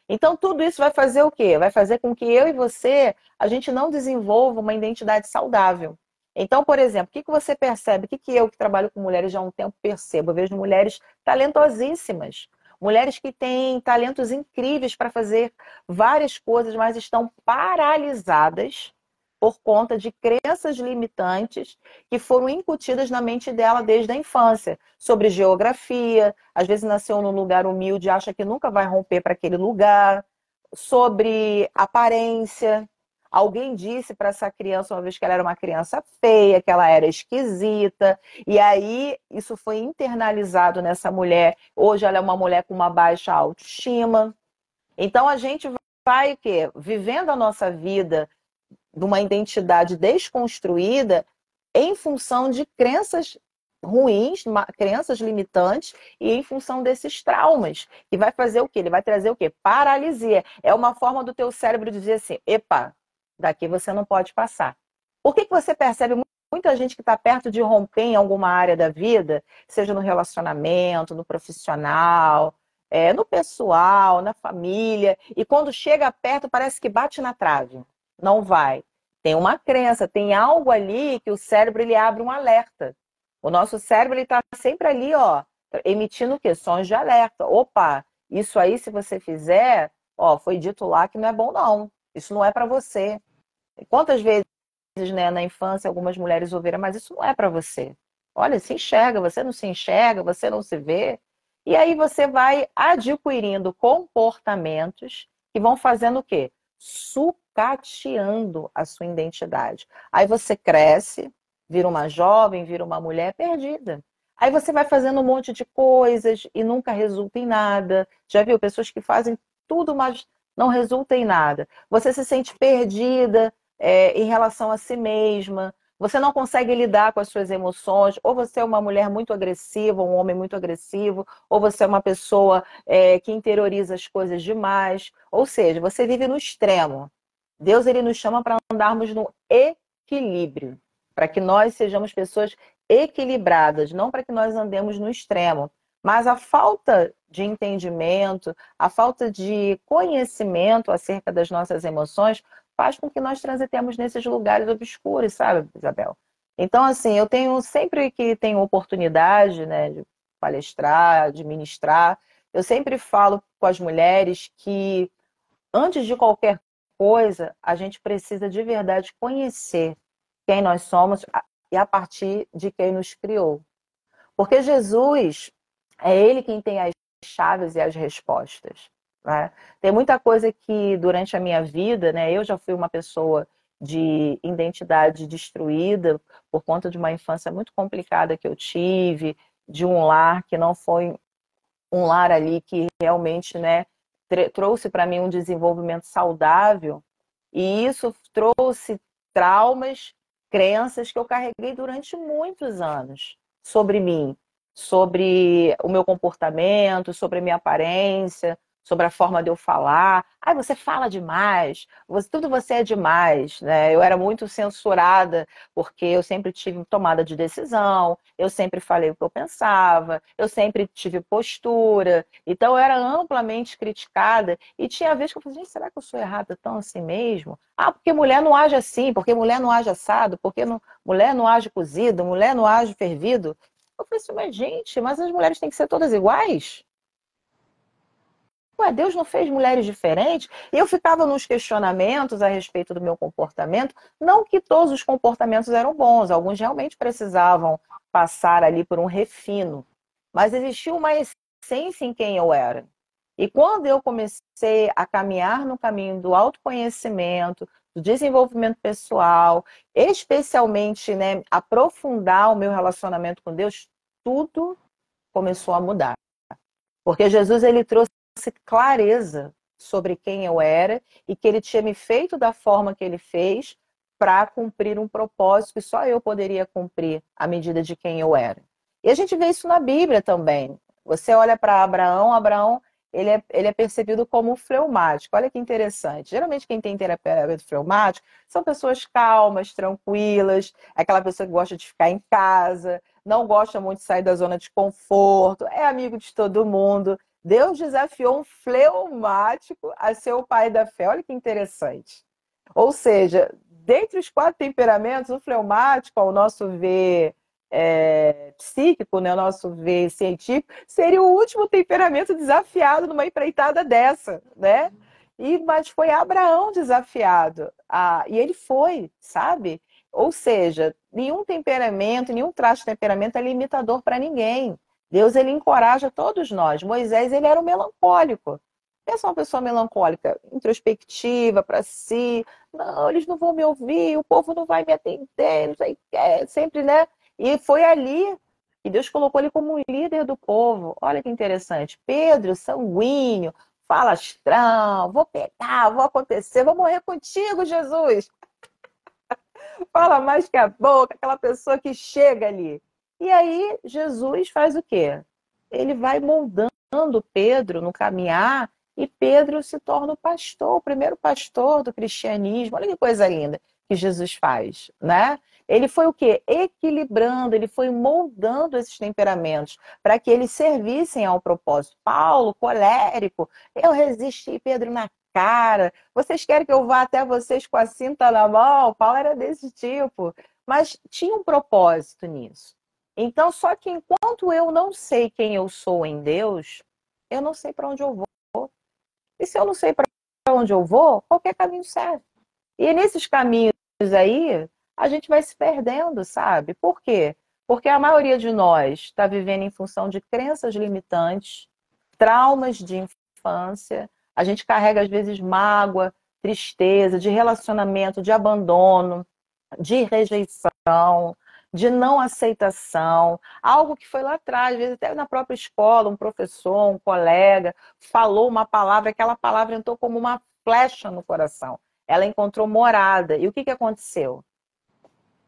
Então tudo isso vai fazer o quê? Vai fazer com que eu e você, a gente não desenvolva uma identidade saudável. Então, por exemplo, o que você percebe? O que eu que trabalho com mulheres já há um tempo percebo? Eu vejo mulheres talentosíssimas, mulheres que têm talentos incríveis para fazer várias coisas, mas estão paralisadas por conta de crenças limitantes que foram incutidas na mente dela desde a infância, sobre geografia, às vezes nasceu num lugar humilde, acha que nunca vai romper para aquele lugar, sobre aparência. Alguém disse para essa criança uma vez que ela era uma criança feia, que ela era esquisita, e aí isso foi internalizado nessa mulher. Hoje ela é uma mulher com uma baixa autoestima. Então a gente vai o quê? Vivendo a nossa vida de uma identidade desconstruída em função de crenças ruins, crenças limitantes e em função desses traumas. Que vai fazer o quê? Ele vai trazer o quê? Paralisia. É uma forma do teu cérebro dizer assim, epa, daqui você não pode passar. Por que você percebe muita gente que está perto de romper em alguma área da vida, seja no relacionamento, no profissional, no pessoal, na família, e quando chega perto parece que bate na trave. Não vai. Tem uma crença, tem algo ali que o cérebro ele abre um alerta. O nosso cérebro ele está sempre ali, ó, emitindo o quê? Sons de alerta. Opa, isso aí se você fizer, ó, foi dito lá que não é bom não. Isso não é para você. Quantas vezes, né, na infância algumas mulheres ouviram, mas isso não é para você. Olha, se enxerga, você não se enxerga, você não se vê. E aí você vai adquirindo comportamentos que vão fazendo o quê? Sucateando a sua identidade. Aí você cresce, vira uma jovem, vira uma mulher perdida. Aí você vai fazendo um monte de coisas e nunca resulta em nada. Já viu pessoas que fazem tudo, mas não resulta em nada. Você se sente perdida, em relação a si mesma. Você não consegue lidar com as suas emoções. Ou você é uma mulher muito agressiva, um homem muito agressivo, ou você é uma pessoa que interioriza as coisas demais. Ou seja, você vive no extremo. Deus ele nos chama para andarmos no equilíbrio, para que nós sejamos pessoas equilibradas, não para que nós andemos no extremo. Mas a falta de entendimento, a falta de conhecimento acerca das nossas emoções faz com que nós transitemos nesses lugares obscuros, sabe, Isabel? Então, assim, eu tenho sempre que tenho oportunidade, né, de palestrar, de ministrar, eu sempre falo com as mulheres que antes de qualquer coisa, a gente precisa de verdade conhecer quem nós somos e a partir de quem nos criou. Porque Jesus é ele quem tem as chaves e as respostas. Né? Tem muita coisa que durante a minha vida, né, eu já fui uma pessoa de identidade destruída por conta de uma infância muito complicada que eu tive, de um lar que não foi um lar ali que realmente, né, trouxe para mim um desenvolvimento saudável, e isso trouxe traumas, crenças que eu carreguei durante muitos anos sobre mim, sobre o meu comportamento, sobre a minha aparência, sobre a forma de eu falar. Ah, você fala demais, tudo você é demais, né? Eu era muito censurada, porque eu sempre tive tomada de decisão, eu sempre falei o que eu pensava, eu sempre tive postura. Então, eu era amplamente criticada. E tinha vezes que eu falei, gente, será que eu sou errada tão assim mesmo? Ah, porque mulher não age assim, porque mulher não age assado, porque mulher não age cozido, mulher não age fervido. Eu falei assim, mas gente, mas as mulheres têm que ser todas iguais? Ué, Deus não fez mulheres diferentes? E eu ficava nos questionamentos a respeito do meu comportamento. Não que todos os comportamentos eram bons, alguns realmente precisavam passar ali por um refino. Mas existia uma essência em quem eu era. E quando eu comecei a caminhar no caminho do autoconhecimento, do desenvolvimento pessoal, especialmente, né, aprofundar o meu relacionamento com Deus, tudo começou a mudar. Porque Jesus ele trouxe clareza sobre quem eu era e que ele tinha me feito da forma que ele fez para cumprir um propósito que só eu poderia cumprir à medida de quem eu era. E a gente vê isso na Bíblia também. Você olha para Abraão, Abraão ele é percebido como fleumático. Olha que interessante. Geralmente quem tem temperamento fleumático são pessoas calmas, tranquilas, aquela pessoa que gosta de ficar em casa, não gosta muito de sair da zona de conforto, é amigo de todo mundo. Deus desafiou um fleumático a ser o pai da fé. Olha que interessante. Ou seja, dentre os 4 temperamentos, o fleumático, ao nosso ver psíquico, né, o nosso ver científico, seria o último temperamento desafiado numa empreitada dessa, né? Mas foi Abraão desafiado. E ele foi, sabe? Ou seja, nenhum temperamento, nenhum traço de temperamento é limitador para ninguém. Deus, ele encoraja todos nós. Moisés, ele era um melancólico. Pensa uma pessoa melancólica, introspectiva para si. Não, eles não vão me ouvir, o povo não vai me atender, não sei o que, sempre, né? E foi ali que Deus colocou ele como um líder do povo. Olha que interessante. Pedro, sanguíneo, falastrão, vou pegar, vou acontecer, vou morrer contigo, Jesus. Fala mais que a boca, aquela pessoa que chega ali. E aí, Jesus faz o quê? Ele vai moldando Pedro no caminhar e Pedro se torna o pastor, o primeiro pastor do cristianismo. Olha que coisa linda que Jesus faz, né? Ele foi o quê? Equilibrando, ele foi moldando esses temperamentos para que eles servissem ao propósito. Paulo, colérico, eu resisti Pedro na cara. Vocês querem que eu vá até vocês com a cinta na mão? Paulo era desse tipo. Mas tinha um propósito nisso. Então, só que enquanto eu não sei quem eu sou em Deus, eu não sei para onde eu vou. E se eu não sei para onde eu vou, qualquer caminho serve. E nesses caminhos aí, a gente vai se perdendo, sabe? Por quê? Porque a maioria de nós está vivendo em função de crenças limitantes, traumas de infância. A gente carrega, às vezes, mágoa, tristeza, de relacionamento, de abandono, de rejeição, de não aceitação, algo que foi lá atrás, às vezes até na própria escola, um professor, um colega, falou uma palavra, aquela palavra entrou como uma flecha no coração. Ela encontrou morada. E o que aconteceu?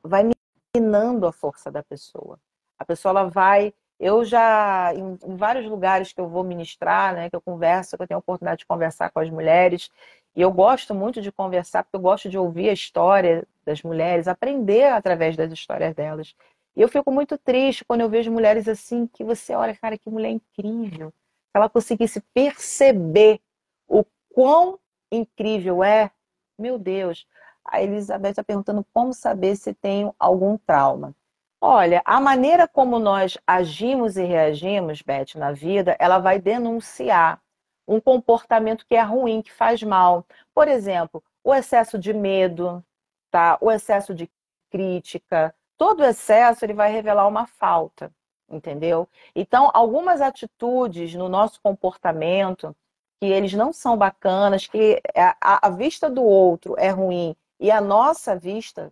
Vai minando a força da pessoa. A pessoa ela vai. Eu já, em vários lugares que eu vou ministrar, né, que eu converso, que eu tenho a oportunidade de conversar com as mulheres, e eu gosto muito de conversar, porque eu gosto de ouvir a história das mulheres, aprender através das histórias delas. E eu fico muito triste quando eu vejo mulheres assim, que você olha, cara, que mulher incrível. Se ela conseguisse perceber o quão incrível é, meu Deus. A Elizabeth está perguntando como saber se tem algum trauma. Olha, a maneira como nós agimos e reagimos, Beth, na vida, ela vai denunciar um comportamento que é ruim, que faz mal. Por exemplo, o excesso de medo, tá? O excesso de crítica. Todo excesso ele vai revelar uma falta, entendeu? Então, algumas atitudes no nosso comportamento que eles não são bacanas, que a vista do outro é ruim e a nossa vista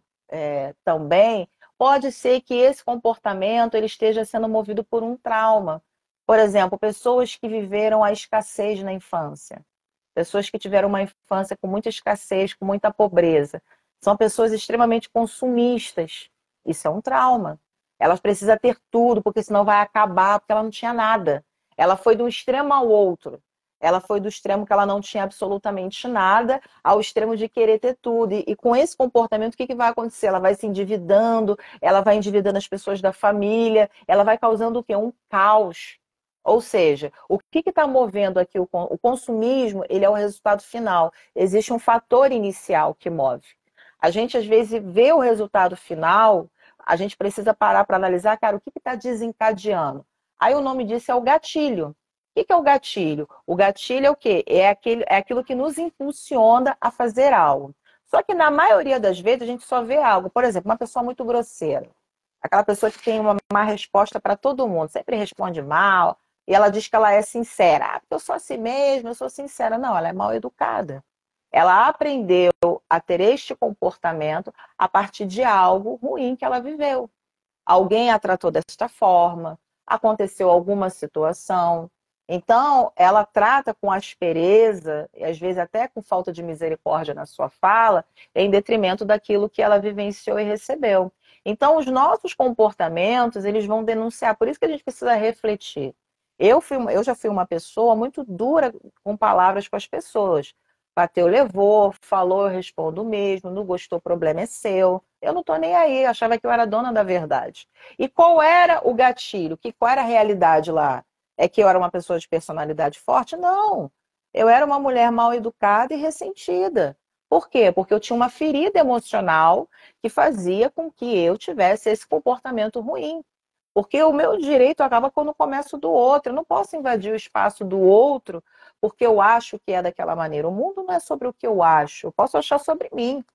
também, pode ser que esse comportamento ele esteja sendo movido por um trauma. Por exemplo, pessoas que viveram a escassez na infância, pessoas que tiveram uma infância com muita escassez, com muita pobreza, são pessoas extremamente consumistas. Isso é um trauma. Elas precisam ter tudo, porque senão vai acabar, porque ela não tinha nada. Ela foi de um extremo ao outro. Ela foi do extremo que ela não tinha absolutamente nada, ao extremo de querer ter tudo. E com esse comportamento, o que vai acontecer? Ela vai se endividando, ela vai endividando as pessoas da família, ela vai causando o quê? Um caos. Ou seja, o que está movendo aqui o consumismo? Ele é o resultado final. Existe um fator inicial que move. A gente, às vezes, vê o resultado final, a gente precisa parar para analisar, cara, o que está desencadeando? Aí o nome disso é o gatilho. O que é o gatilho? O gatilho é o quê? É aquilo que nos impulsiona a fazer algo. Só que na maioria das vezes a gente só vê algo. Por exemplo, uma pessoa muito grosseira. Aquela pessoa que tem uma má resposta para todo mundo, sempre responde mal, e ela diz que ela é sincera. Ah, porque eu sou assim mesmo, eu sou sincera. Não, ela é mal educada. Ela aprendeu a ter este comportamento a partir de algo ruim que ela viveu. Alguém a tratou desta forma, aconteceu alguma situação. Então, ela trata com aspereza, e às vezes até com falta de misericórdia na sua fala, em detrimento daquilo que ela vivenciou e recebeu. Então, os nossos comportamentos, eles vão denunciar. Por isso que a gente precisa refletir. Eu já fui uma pessoa muito dura com palavras com as pessoas. Bateu, levou, falou, eu respondo mesmo, não gostou, o problema é seu. Eu não estou nem aí, achava que eu era dona da verdade. E qual era o gatilho? Qual era a realidade lá? É que eu era uma pessoa de personalidade forte? Não. Eu era uma mulher mal educada e ressentida. Por quê? Porque eu tinha uma ferida emocional que fazia com que eu tivesse esse comportamento ruim. Porque o meu direito acaba quando começa do outro. Eu não posso invadir o espaço do outro porque eu acho que é daquela maneira. O mundo não é sobre o que eu acho. Eu posso achar sobre mim.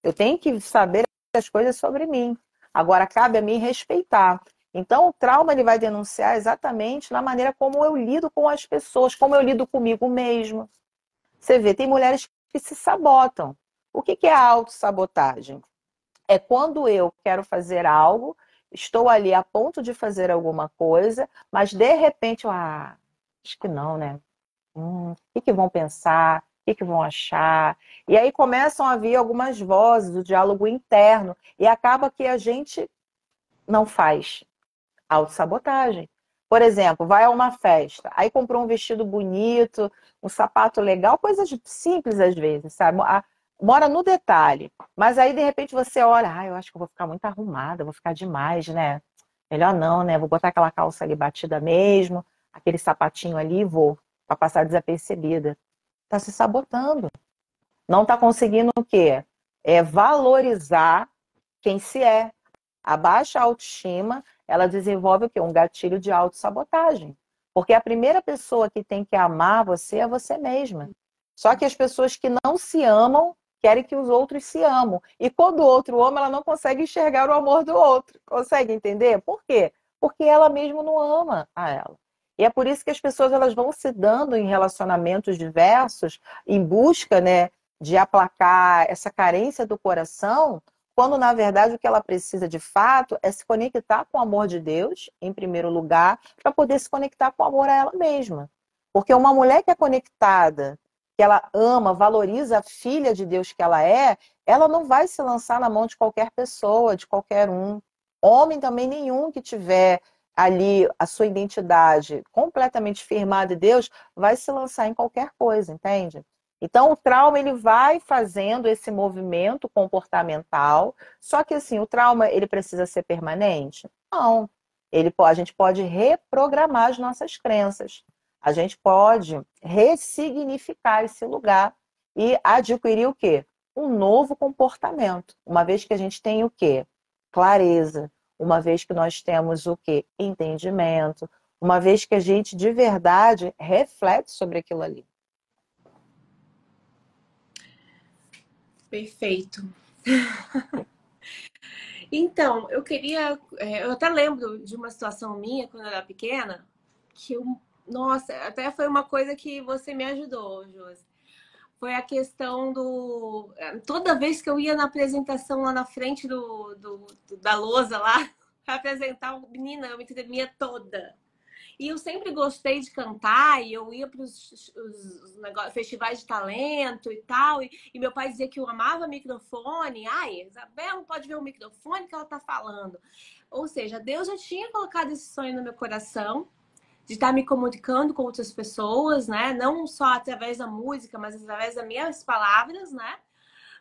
Eu tenho que saber as coisas sobre mim. Agora, cabe a mim respeitar. Então, o trauma ele vai denunciar exatamente na maneira como eu lido com as pessoas, como eu lido comigo mesmo. Você vê, tem mulheres que se sabotam. O que é a autossabotagem? É quando eu quero fazer algo, estou ali a ponto de fazer alguma coisa, mas de repente, acho que não, né? O que vão pensar? O que vão achar? E aí começam a vir algumas vozes, o diálogo interno, e acaba que a gente não faz autossabotagem. Por exemplo, vai a uma festa, aí comprou um vestido bonito, um sapato legal, coisas simples às vezes, sabe? Mora no detalhe. Mas aí, de repente, você olha, eu acho que eu vou ficar muito arrumada, vou ficar demais, né? Melhor não, né? Vou botar aquela calça ali batida mesmo, aquele sapatinho ali e vou, para passar desapercebida. Está se sabotando. Não está conseguindo o quê? É valorizar quem se é. A baixa autoestima, ela desenvolve o quê? Um gatilho de autossabotagem. Porque a primeira pessoa que tem que amar você é você mesma. Só que as pessoas que não se amam querem que os outros se amam. E quando o outro ama, ela não consegue enxergar o amor do outro. Consegue entender? Por quê? Porque ela mesma não ama a ela. E é por isso que as pessoas elas vão se dando em relacionamentos diversos em busca, né, de aplacar essa carência do coração, quando na verdade o que ela precisa de fato é se conectar com o amor de Deus, em primeiro lugar, para poder se conectar com o amor a ela mesma. Porque uma mulher que é conectada, que ela ama, valoriza a filha de Deus que ela não vai se lançar na mão de qualquer pessoa, de qualquer um. Homem também nenhum que tiver ali a sua identidade completamente firmada em Deus, vai se lançar em qualquer coisa, entende? Então, o trauma ele vai fazendo esse movimento comportamental, só que assim, o trauma ele precisa ser permanente? Não. A gente pode reprogramar as nossas crenças. A gente pode ressignificar esse lugar e adquirir o quê? Um novo comportamento. Uma vez que a gente tem o quê? Clareza. Uma vez que nós temos o quê? Entendimento. Uma vez que a gente de verdade reflete sobre aquilo ali. Perfeito. Então, eu até lembro de uma situação minha quando eu era pequena, nossa, até foi uma coisa que você me ajudou, Josi. Foi a questão toda vez que eu ia na apresentação lá na frente da lousa lá, pra apresentar, menina, eu me tremia toda. E eu sempre gostei de cantar, e eu ia para os festivais de talento e tal. E meu pai dizia que eu amava microfone. Ai, Isabel não pode ver o microfone que ela tá falando. Ou seja, Deus já tinha colocado esse sonho no meu coração. de estar me comunicando com outras pessoas, né? Não só através da música, mas através das minhas palavras, né?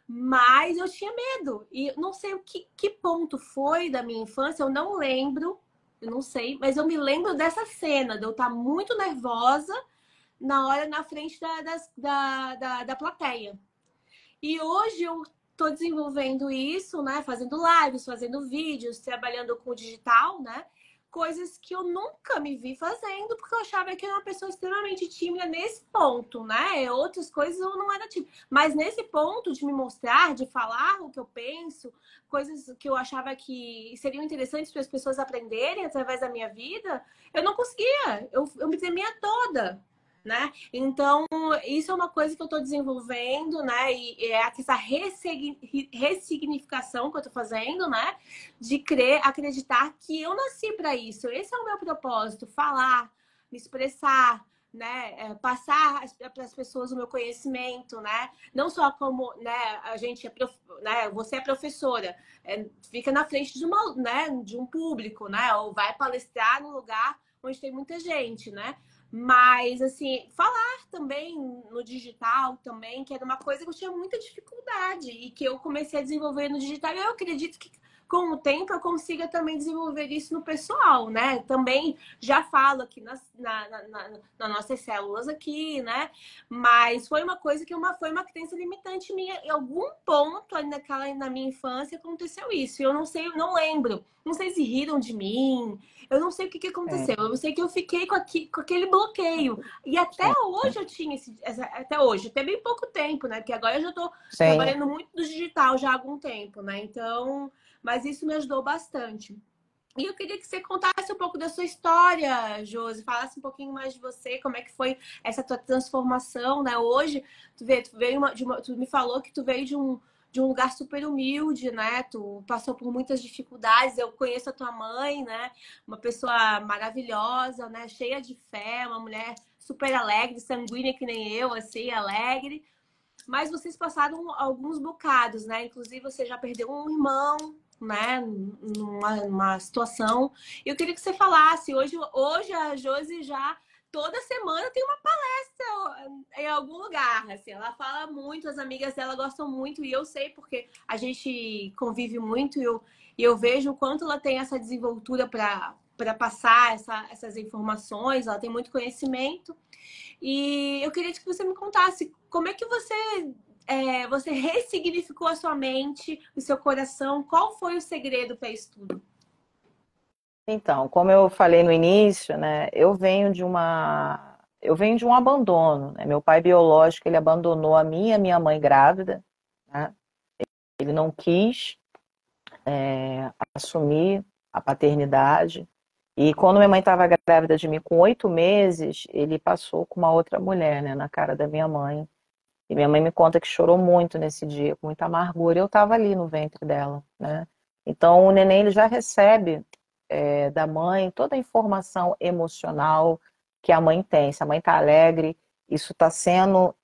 Mas eu tinha medo. E não sei que ponto foi da minha infância, eu não lembro, eu não sei, mas eu me lembro dessa cena, de eu estar muito nervosa na hora na frente da plateia. E hoje eu estou desenvolvendo isso, né? Fazendo lives, fazendo vídeos, trabalhando com o digital, né? Coisas que eu nunca me vi fazendo, porque eu achava que eu era uma pessoa extremamente tímida nesse ponto, né? Outras coisas eu não era tímida. Mas nesse ponto de me mostrar, de falar o que eu penso, coisas que eu achava que seriam interessantes para as pessoas aprenderem através da minha vida, eu não conseguia. Eu me tremia toda, né? Então, isso é uma coisa que eu estou desenvolvendo, né? E é essa ressignificação que eu estou fazendo, né? De crer, acreditar que eu nasci para isso. Esse é o meu propósito: falar, me expressar, né? Passar para as pessoas o meu conhecimento, né? Não só como, né? A gente né? Você é professora, fica na frente de uma, né? De um público, né? Ou vai palestrar num lugar onde tem muita gente, né? Mas, assim, falar também no digital também, que era uma coisa que eu tinha muita dificuldade e que eu comecei a desenvolver no digital. E eu acredito que com o tempo eu consiga também desenvolver isso no pessoal, né? Também já falo aqui nas nossas células aqui, né? Mas foi uma coisa que foi uma crença limitante minha. Em algum ponto ali na minha infância aconteceu isso. Eu não sei, eu não lembro. Não sei se riram de mim. Eu não sei o que aconteceu. Sim, Eu sei que eu fiquei com aquele bloqueio. E até sim, hoje eu tinha até hoje, até bem pouco tempo, né? Porque agora eu já tô sim. trabalhando muito no digital já há algum tempo, né? Então, mas isso me ajudou bastante. E eu queria que você contasse um pouco da sua história, Josi, falasse um pouquinho mais de você, como é que foi essa tua transformação, né? Hoje, tu veio tu me falou que tu veio de um lugar super humilde, né? Tu passou por muitas dificuldades. Eu conheço a tua mãe, né? Uma pessoa maravilhosa, né? Cheia de fé, uma mulher super alegre, sanguínea que nem eu, assim, alegre. Mas vocês passaram alguns bocados, né? Inclusive, você já perdeu um irmão, né? Numa situação. Eu queria que você falasse. Hoje a Josi já toda semana tem uma palestra em algum lugar. Assim, ela fala muito, as amigas dela gostam muito, e eu sei porque a gente convive muito e eu vejo o quanto ela tem essa desenvoltura para passar essas informações, ela tem muito conhecimento. E eu queria que você me contasse como é que você ressignificou a sua mente, o seu coração, qual foi o segredo para isso tudo? Então, como eu falei no início, né, eu venho de um abandono, né? Meu pai biológico, ele abandonou a mim e a minha mãe grávida, né? Ele não quis assumir a paternidade. E quando minha mãe estava grávida de mim com 8 meses, ele passou com uma outra mulher, né, na cara da minha mãe. E minha mãe me conta que chorou muito nesse dia, com muita amargura. Eu estava ali no ventre dela, né? Então o neném ele já recebe da mãe toda a informação emocional que a mãe tem. Se a mãe está alegre, isso está sendo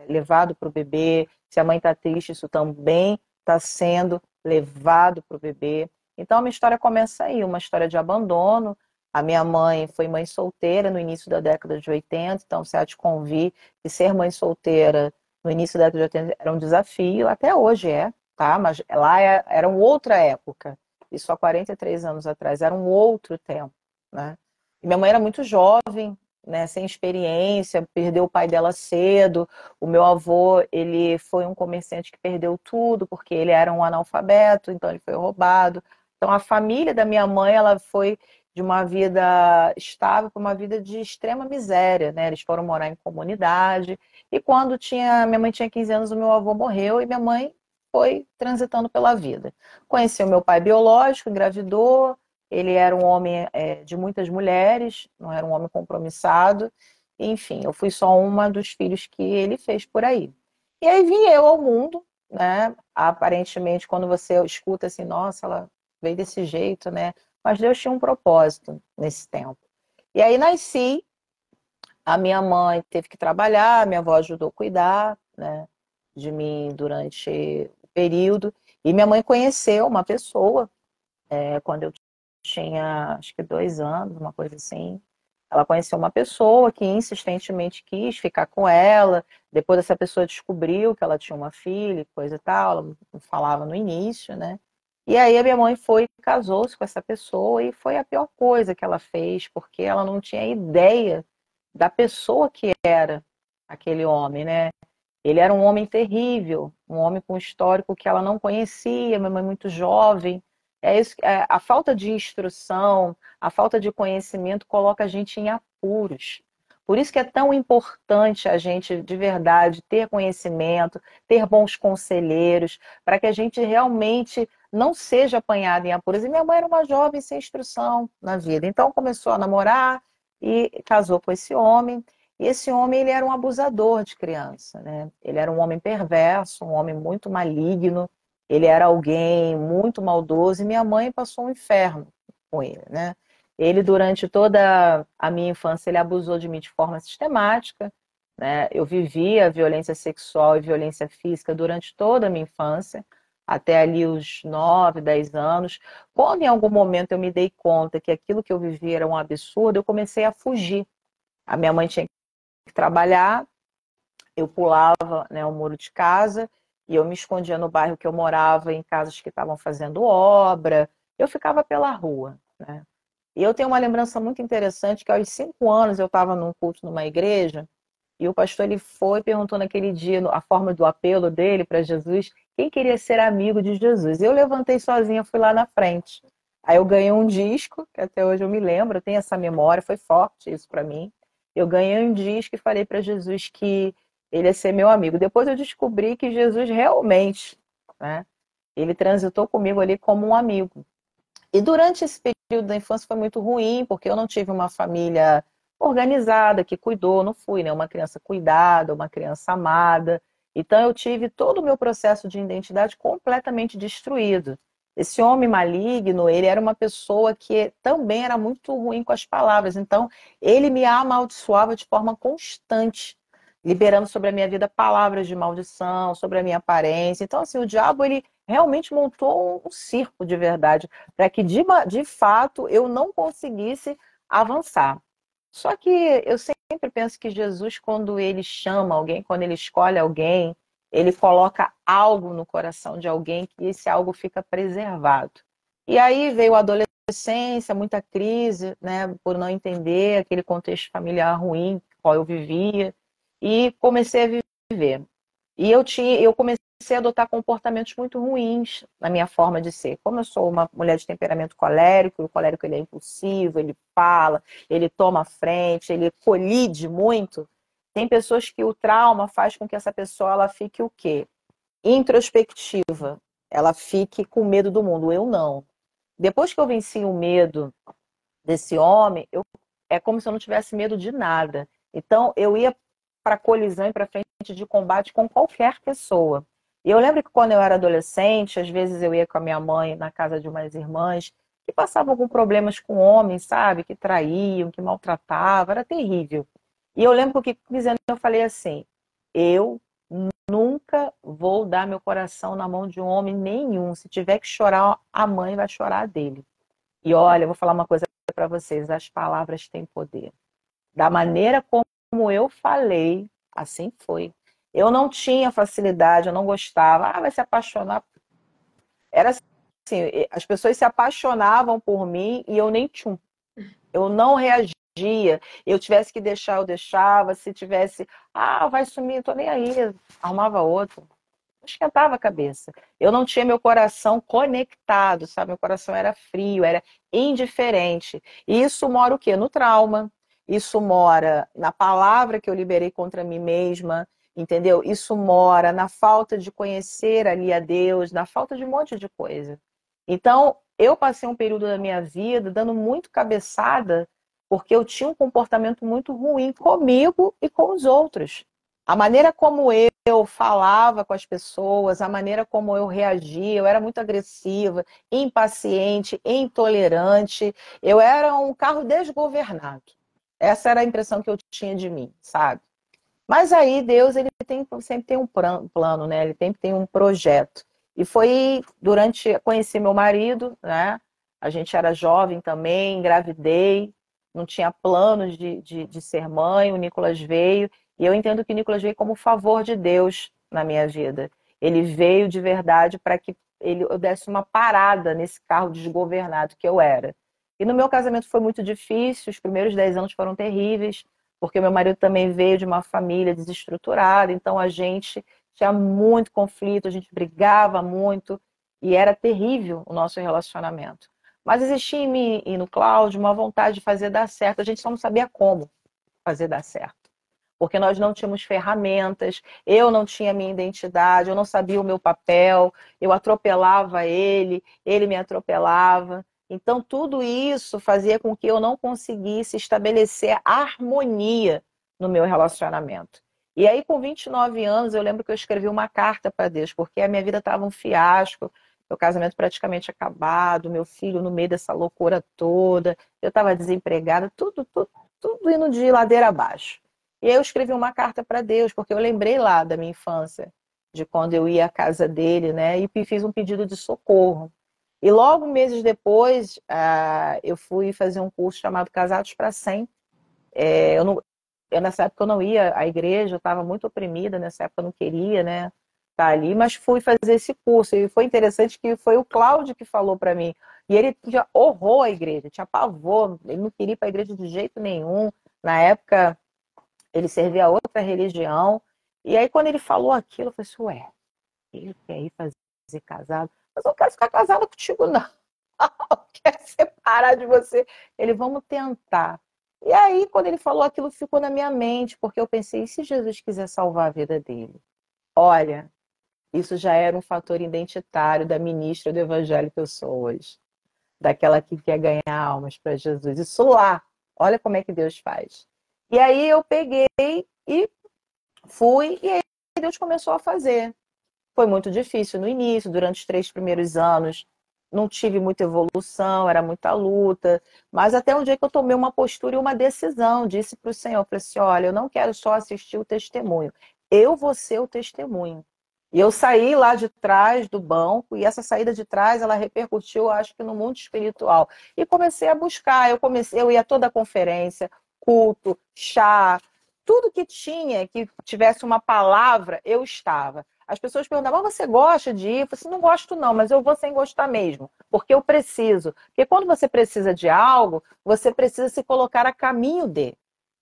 levado para o bebê. Se a mãe está triste, isso também está sendo levado para o bebê. Então a minha história começa aí, uma história de abandono. A minha mãe foi mãe solteira no início da década de 80, então se há de convir que ser mãe solteira no início da década de 80 era um desafio, até hoje tá? Mas lá era uma outra época. Isso há 43 anos atrás, era um outro tempo, né? E minha mãe era muito jovem, né, sem experiência, perdeu o pai dela cedo. O meu avô, ele foi um comerciante que perdeu tudo, porque ele era um analfabeto, então ele foi roubado. Então a família da minha mãe, ela foi de uma vida estável para uma vida de extrema miséria, né? Eles foram morar em comunidade. E quando minha mãe tinha 15 anos, o meu avô morreu e minha mãe foi transitando pela vida. Conheceu meu pai biológico, engravidou. Ele era um homem de muitas mulheres, não era um homem compromissado. Enfim, eu fui só uma dos filhos que ele fez por aí. E aí vim eu ao mundo, né? Aparentemente, quando você escuta assim, nossa, ela veio desse jeito, né? Mas Deus tinha um propósito nesse tempo. E aí nasci, a minha mãe teve que trabalhar, minha avó ajudou a cuidar, né, de mim durante o período. E minha mãe conheceu uma pessoa quando eu tinha, acho que 2 anos, uma coisa assim. Ela conheceu uma pessoa que insistentemente quis ficar com ela. Depois essa pessoa descobriu que ela tinha uma filha, coisa e tal. Ela não falava no início, né? E aí a minha mãe foi e casou-se com essa pessoa e foi a pior coisa que ela fez, porque ela não tinha ideia da pessoa que era aquele homem, né? Ele era um homem terrível, um homem com um histórico que ela não conhecia, minha mãe muito jovem. É isso, a falta de instrução, a falta de conhecimento coloca a gente em apuros. Por isso que é tão importante a gente, de verdade, ter conhecimento, ter bons conselheiros, para que a gente realmente não seja apanhado em apuros. E minha mãe era uma jovem sem instrução na vida. Então começou a namorar e casou com esse homem. E esse homem, ele era um abusador de criança, né? Ele era um homem perverso, um homem muito maligno, ele era alguém muito maldoso, e minha mãe passou um inferno com ele, né? Ele, durante toda a minha infância, ele abusou de mim de forma sistemática, né? Eu vivia violência sexual e violência física durante toda a minha infância, até ali os 9, 10 anos. Quando em algum momento eu me dei conta que aquilo que eu vivia era um absurdo, eu comecei a fugir. A minha mãe tinha que trabalhar, eu pulava, né, o muro de casa e eu me escondia no bairro que eu morava, em casas que estavam fazendo obra. Eu ficava pela rua, né? E eu tenho uma lembrança muito interessante que aos 5 anos eu estava num culto numa igreja e o pastor ele foi e perguntou naquele dia a forma do apelo dele para Jesus, quem queria ser amigo de Jesus. Eu levantei sozinha, fui lá na frente. Aí eu ganhei um disco, que até hoje eu me lembro, eu tenho essa memória, foi forte isso para mim. Eu ganhei um disco e falei para Jesus que ele ia ser meu amigo. Depois eu descobri que Jesus realmente, né, ele transitou comigo ali como um amigo. E durante esse período da infância foi muito ruim, porque eu não tive uma família organizada, que cuidou, não fui, né, uma criança cuidada, uma criança amada. Então eu tive todo o meu processo de identidade completamente destruído. Esse homem maligno, ele era uma pessoa que também era muito ruim com as palavras. Então, ele me amaldiçoava de forma constante, liberando sobre a minha vida palavras de maldição, sobre a minha aparência. Então, assim, o diabo, ele realmente montou um circo de verdade, para que, de fato, eu não conseguisse avançar. Só que eu sempre penso que Jesus, quando ele chama alguém, quando ele escolhe alguém, ele coloca algo no coração de alguém que esse algo fica preservado. E aí veio a adolescência, muita crise, né, por não entender aquele contexto familiar ruim qual eu vivia, e comecei a viver. E eu comecei a adotar comportamentos muito ruins na minha forma de ser. Como eu sou uma mulher de temperamento colérico, o colérico ele é impulsivo, ele fala, ele toma a frente, ele colide muito. Tem pessoas que o trauma faz com que essa pessoa ela fique o quê? Introspectiva. Ela fique com medo do mundo. Eu não. Depois que eu venci o medo desse homem, é como se eu não tivesse medo de nada. Então, eu ia para colisão e para frente de combate com qualquer pessoa. E eu lembro que quando eu era adolescente, às vezes eu ia com a minha mãe na casa de umas irmãs que passavam com problemas com homens, sabe? Que traíam, que maltratavam, era terrível. E eu lembro que dizendo, eu falei assim, eu nunca vou dar meu coração na mão de um homem nenhum. Se tiver que chorar, a mãe vai chorar dele. E olha, eu vou falar uma coisa para vocês, as palavras têm poder. Da maneira como eu falei, assim foi. Eu não tinha facilidade, eu não gostava. Ah, vai se apaixonar. Era assim, as pessoas se apaixonavam por mim e eu nem tchum. Eu não reagia. Eu tivesse que deixar, eu deixava. Se tivesse, ah, vai sumir, eu tô nem aí. Arrumava outro. Esquentava a cabeça. Eu não tinha meu coração conectado, sabe? Meu coração era frio, era indiferente. E isso mora o quê? No trauma. Isso mora na palavra que eu liberei contra mim mesma, entendeu? Isso mora na falta de conhecer ali a Deus, na falta de um monte de coisa. Então, eu passei um período da minha vida dando muito cabeçada, porque eu tinha um comportamento muito ruim comigo e com os outros. A maneira como eu falava com as pessoas, a maneira como eu reagia, eu era muito agressiva, impaciente, intolerante, eu era um carro desgovernado. Essa era a impressão que eu tinha de mim, sabe? Mas aí Deus sempre tem um plano, né? Ele sempre tem um projeto. E foi conheci meu marido, né? A gente era jovem também, engravidei, não tinha planos de ser mãe, o Nicolas veio, e eu entendo que o Nicolas veio como favor de Deus na minha vida. Ele veio de verdade para que eu desse uma parada nesse carro desgovernado que eu era. E no meu casamento foi muito difícil, os primeiros 10 anos foram terríveis, porque meu marido também veio de uma família desestruturada, então a gente tinha muito conflito, a gente brigava muito, e era terrível o nosso relacionamento. Mas existia em mim e no Cláudio uma vontade de fazer dar certo, a gente só não sabia como fazer dar certo. Porque nós não tínhamos ferramentas, eu não tinha minha identidade, eu não sabia o meu papel, eu atropelava ele, ele me atropelava. Então, tudo isso fazia com que eu não conseguisse estabelecer harmonia no meu relacionamento. E aí, com 29 anos, eu lembro que eu escrevi uma carta para Deus, porque a minha vida estava um fiasco, meu casamento praticamente acabado, meu filho no meio dessa loucura toda, eu estava desempregada, tudo indo de ladeira abaixo. E aí eu escrevi uma carta para Deus, porque eu lembrei lá da minha infância, de quando eu ia à casa dele, né, e fiz um pedido de socorro. E logo, meses depois, eu fui fazer um curso chamado Casados para Sempre. Nessa época eu não ia à igreja, eu estava muito oprimida, nessa época eu não queria, né, estar ali, mas fui fazer esse curso. E foi interessante que foi o Cláudio que falou para mim. E ele tinha horror à igreja, tinha pavor, ele não queria ir para a igreja de jeito nenhum. Na época, ele servia a outra religião. E aí, quando ele falou aquilo, eu falei assim, ué, ele quer ir fazer casado? Mas eu não quero ficar casada contigo, não. Eu quero separar de você. Ele, vamos tentar. E aí, quando ele falou aquilo, ficou na minha mente, porque eu pensei, e se Jesus quiser salvar a vida dele? Olha, isso já era um fator identitário da ministra do evangelho que eu sou hoje. Daquela que quer ganhar almas para Jesus. Isso lá, olha como é que Deus faz. E aí eu peguei e fui, e aí Deus começou a fazer. Foi muito difícil no início, durante os 3 primeiros anos. Não tive muita evolução, era muita luta. Mas até um dia que eu tomei uma postura e uma decisão, disse para o Senhor, falei assim, olha, eu não quero só assistir o testemunho, eu vou ser o testemunho. E eu saí lá de trás do banco, e essa saída de trás, ela repercutiu, acho que no mundo espiritual. E comecei a buscar, eu ia a toda a conferência, culto, chá, tudo que tinha, que tivesse uma palavra, eu estava. As pessoas perguntavam, você gosta de ir? Eu falei assim, não gosto não, mas eu vou sem gostar mesmo, porque eu preciso. Porque quando você precisa de algo, você precisa se colocar a caminho de.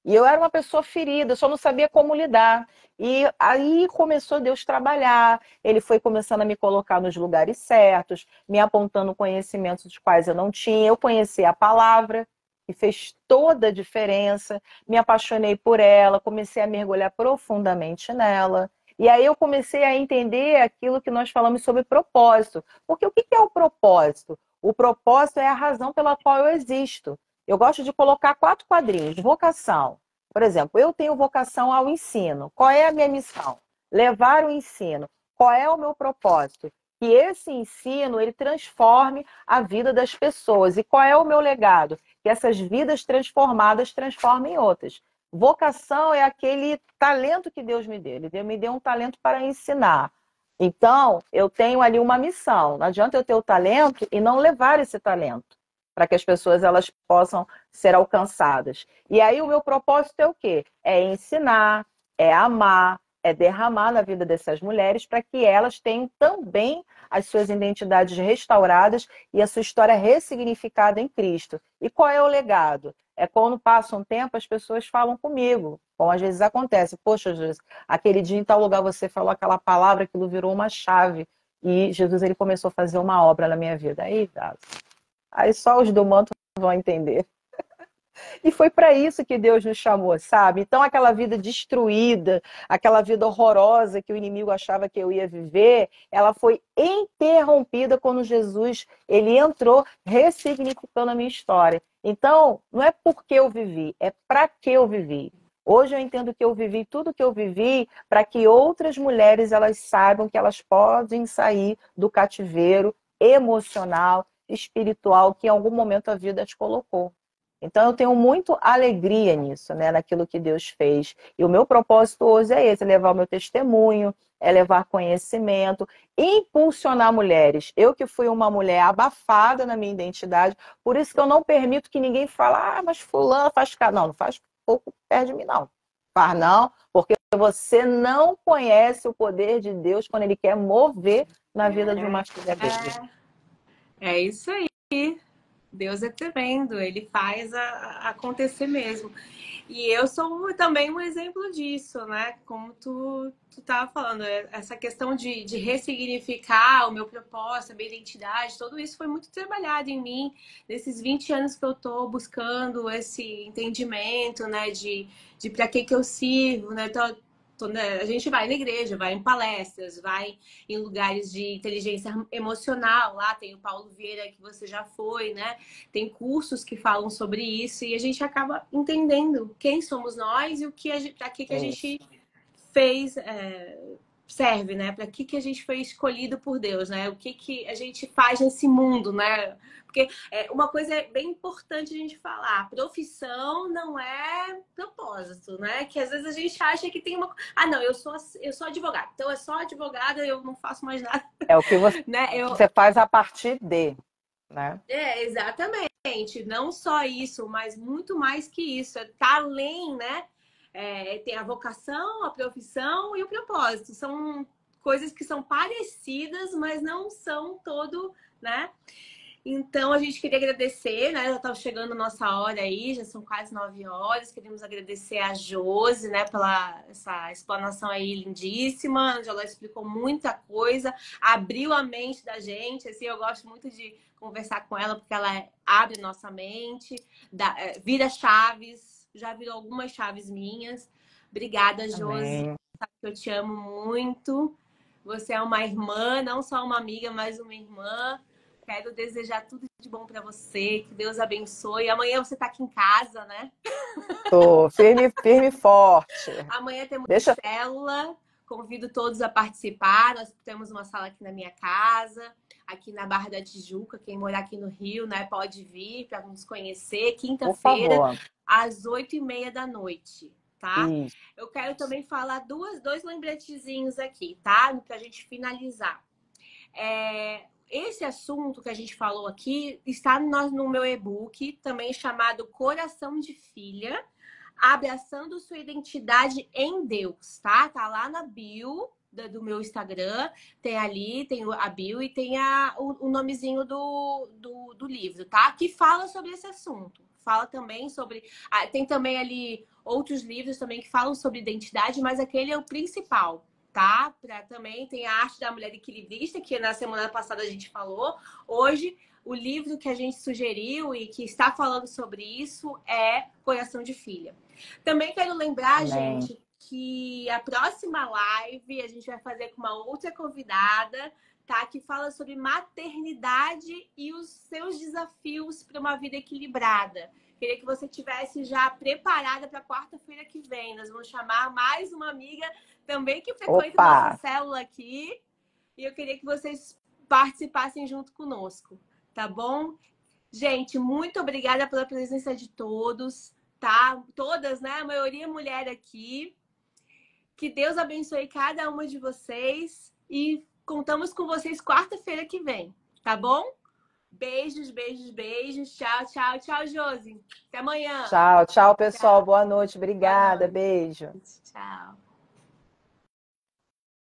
E eu era uma pessoa ferida, eu só não sabia como lidar. E aí começou Deus a trabalhar, ele foi começando a me colocar nos lugares certos, me apontando conhecimentos dos quais eu não tinha. Eu conheci a palavra, que fez toda a diferença, me apaixonei por ela, comecei a mergulhar profundamente nela. E aí eu comecei a entender aquilo que nós falamos sobre propósito. Porque o que é o propósito? O propósito é a razão pela qual eu existo. Eu gosto de colocar 4 quadrinhos. Vocação. Por exemplo, eu tenho vocação ao ensino. Qual é a minha missão? Levar o ensino. Qual é o meu propósito? Que esse ensino ele transforme a vida das pessoas. E qual é o meu legado? Que essas vidas transformadas transformem outras. Vocação é aquele talento que Deus me deu. Ele me deu um talento para ensinar. Então, eu tenho ali uma missão. Não adianta eu ter o talento e não levar esse talento para que as pessoas elas possam ser alcançadas. E aí o meu propósito é o quê? É ensinar, é amar, é derramar na vida dessas mulheres para que elas tenham também as suas identidades restauradas e a sua história ressignificada em Cristo. E qual é o legado? É quando passa um tempo, as pessoas falam comigo, como às vezes acontece. Poxa, Jesus, aquele dia em tal lugar você falou aquela palavra, aquilo virou uma chave. E Jesus ele começou a fazer uma obra na minha vida. Aí só os do manto vão entender. E foi para isso que Deus nos chamou, sabe? Então aquela vida destruída, aquela vida horrorosa que o inimigo achava que eu ia viver, ela foi interrompida quando Jesus ele entrou ressignificando a minha história. Então, não é porque eu vivi, é para que eu vivi. Hoje eu entendo que eu vivi tudo que eu vivi para que outras mulheres elas saibam que elas podem sair do cativeiro emocional, espiritual que em algum momento a vida te colocou. Então, eu tenho muito alegria nisso, né? Naquilo que Deus fez. E o meu propósito hoje é esse, é levar o meu testemunho, é levar conhecimento, impulsionar mulheres. Eu que fui uma mulher abafada na minha identidade, por isso que eu não permito que ninguém fale, ah, mas fulano faz... Não, não faz pouco perto de mim, não. Faz não, porque você não conhece o poder de Deus quando Ele quer mover na vida de uma filha dele. É isso aí. Deus é tremendo, ele faz acontecer mesmo. E eu sou também um exemplo disso, né? Como tu estava falando, essa questão de ressignificar o meu propósito, a minha identidade, tudo isso foi muito trabalhado em mim nesses 20 anos que eu estou buscando esse entendimento, né? De para que eu sirvo, né? Né? A gente vai na igreja, vai em palestras, vai em lugares de inteligência emocional. Lá tem o Paulo Vieira, que você já foi, né? Tem cursos que falam sobre isso e a gente acaba entendendo quem somos nós e o que para que a gente fez, serve, né? Para que a gente foi escolhido por Deus, né? O que a gente faz nesse mundo, né? Porque uma coisa é bem importante a gente falar: profissão não é propósito, né? Que às vezes a gente acha que tem uma. Ah, não, eu sou advogada, então é só advogada, eu não faço mais nada. É o que você, né? você faz a partir de, né? Exatamente. Não só isso, mas muito mais que isso. Tá além, né? Tem a vocação, a profissão e o propósito. São coisas que são parecidas, mas não são todo, né? Então, a gente queria agradecer, né? Já está chegando a nossa hora aí, já são quase 9 horas. Queríamos agradecer a Josi, né, pela essa explanação aí lindíssima, onde ela explicou muita coisa, abriu a mente da gente. Assim, eu gosto muito de conversar com ela, porque ela abre nossa mente, vira chaves, já virou algumas chaves minhas. Obrigada, Josi. Sabe que eu te amo muito. Você é uma irmã, não só uma amiga, mas uma irmã. Quero desejar tudo de bom para você, que Deus abençoe. Amanhã você está aqui em casa, né? Tô firme, firme e forte. Amanhã temos célula. Convido todos a participar. Nós temos uma sala aqui na minha casa, aqui na Barra da Tijuca. Quem morar aqui no Rio, né, pode vir para nos conhecer. Quinta-feira, às 8h30 da noite, tá? Isso. Eu quero também falar dois lembretezinhos aqui, tá? Para a gente finalizar. Esse assunto que a gente falou aqui está no meu e-book, também chamado Coração de Filha, abraçando sua identidade em Deus, tá? Tá lá na bio do meu Instagram, tem ali, tem a bio e tem o nomezinho do livro, tá? Que fala sobre esse assunto. Fala também sobre... tem também ali outros livros também que falam sobre identidade, mas aquele é o principal, tá? Também tem a Arte da Mulher Equilibrista, que na semana passada a gente falou. Hoje, o livro que a gente sugeriu e que está falando sobre isso é Coração de Filha. Também quero lembrar, gente, que a próxima live a gente vai fazer com uma outra convidada, tá? Que fala sobre maternidade e os seus desafios para uma vida equilibrada. Queria que você tivesse já preparada para quarta-feira que vem. Nós vamos chamar mais uma amiga também que frequenta nossa célula aqui. E eu queria que vocês participassem junto conosco, tá bom? Gente, muito obrigada pela presença de todos, tá? Todas, né? A maioria mulher aqui. Que Deus abençoe cada uma de vocês. E contamos com vocês quarta-feira que vem, tá bom? Beijos, beijos, beijos. Tchau, tchau, tchau, Josi. Até amanhã. Tchau, tchau, pessoal. Tchau. Boa noite. Obrigada. Boa noite. Beijo. Tchau.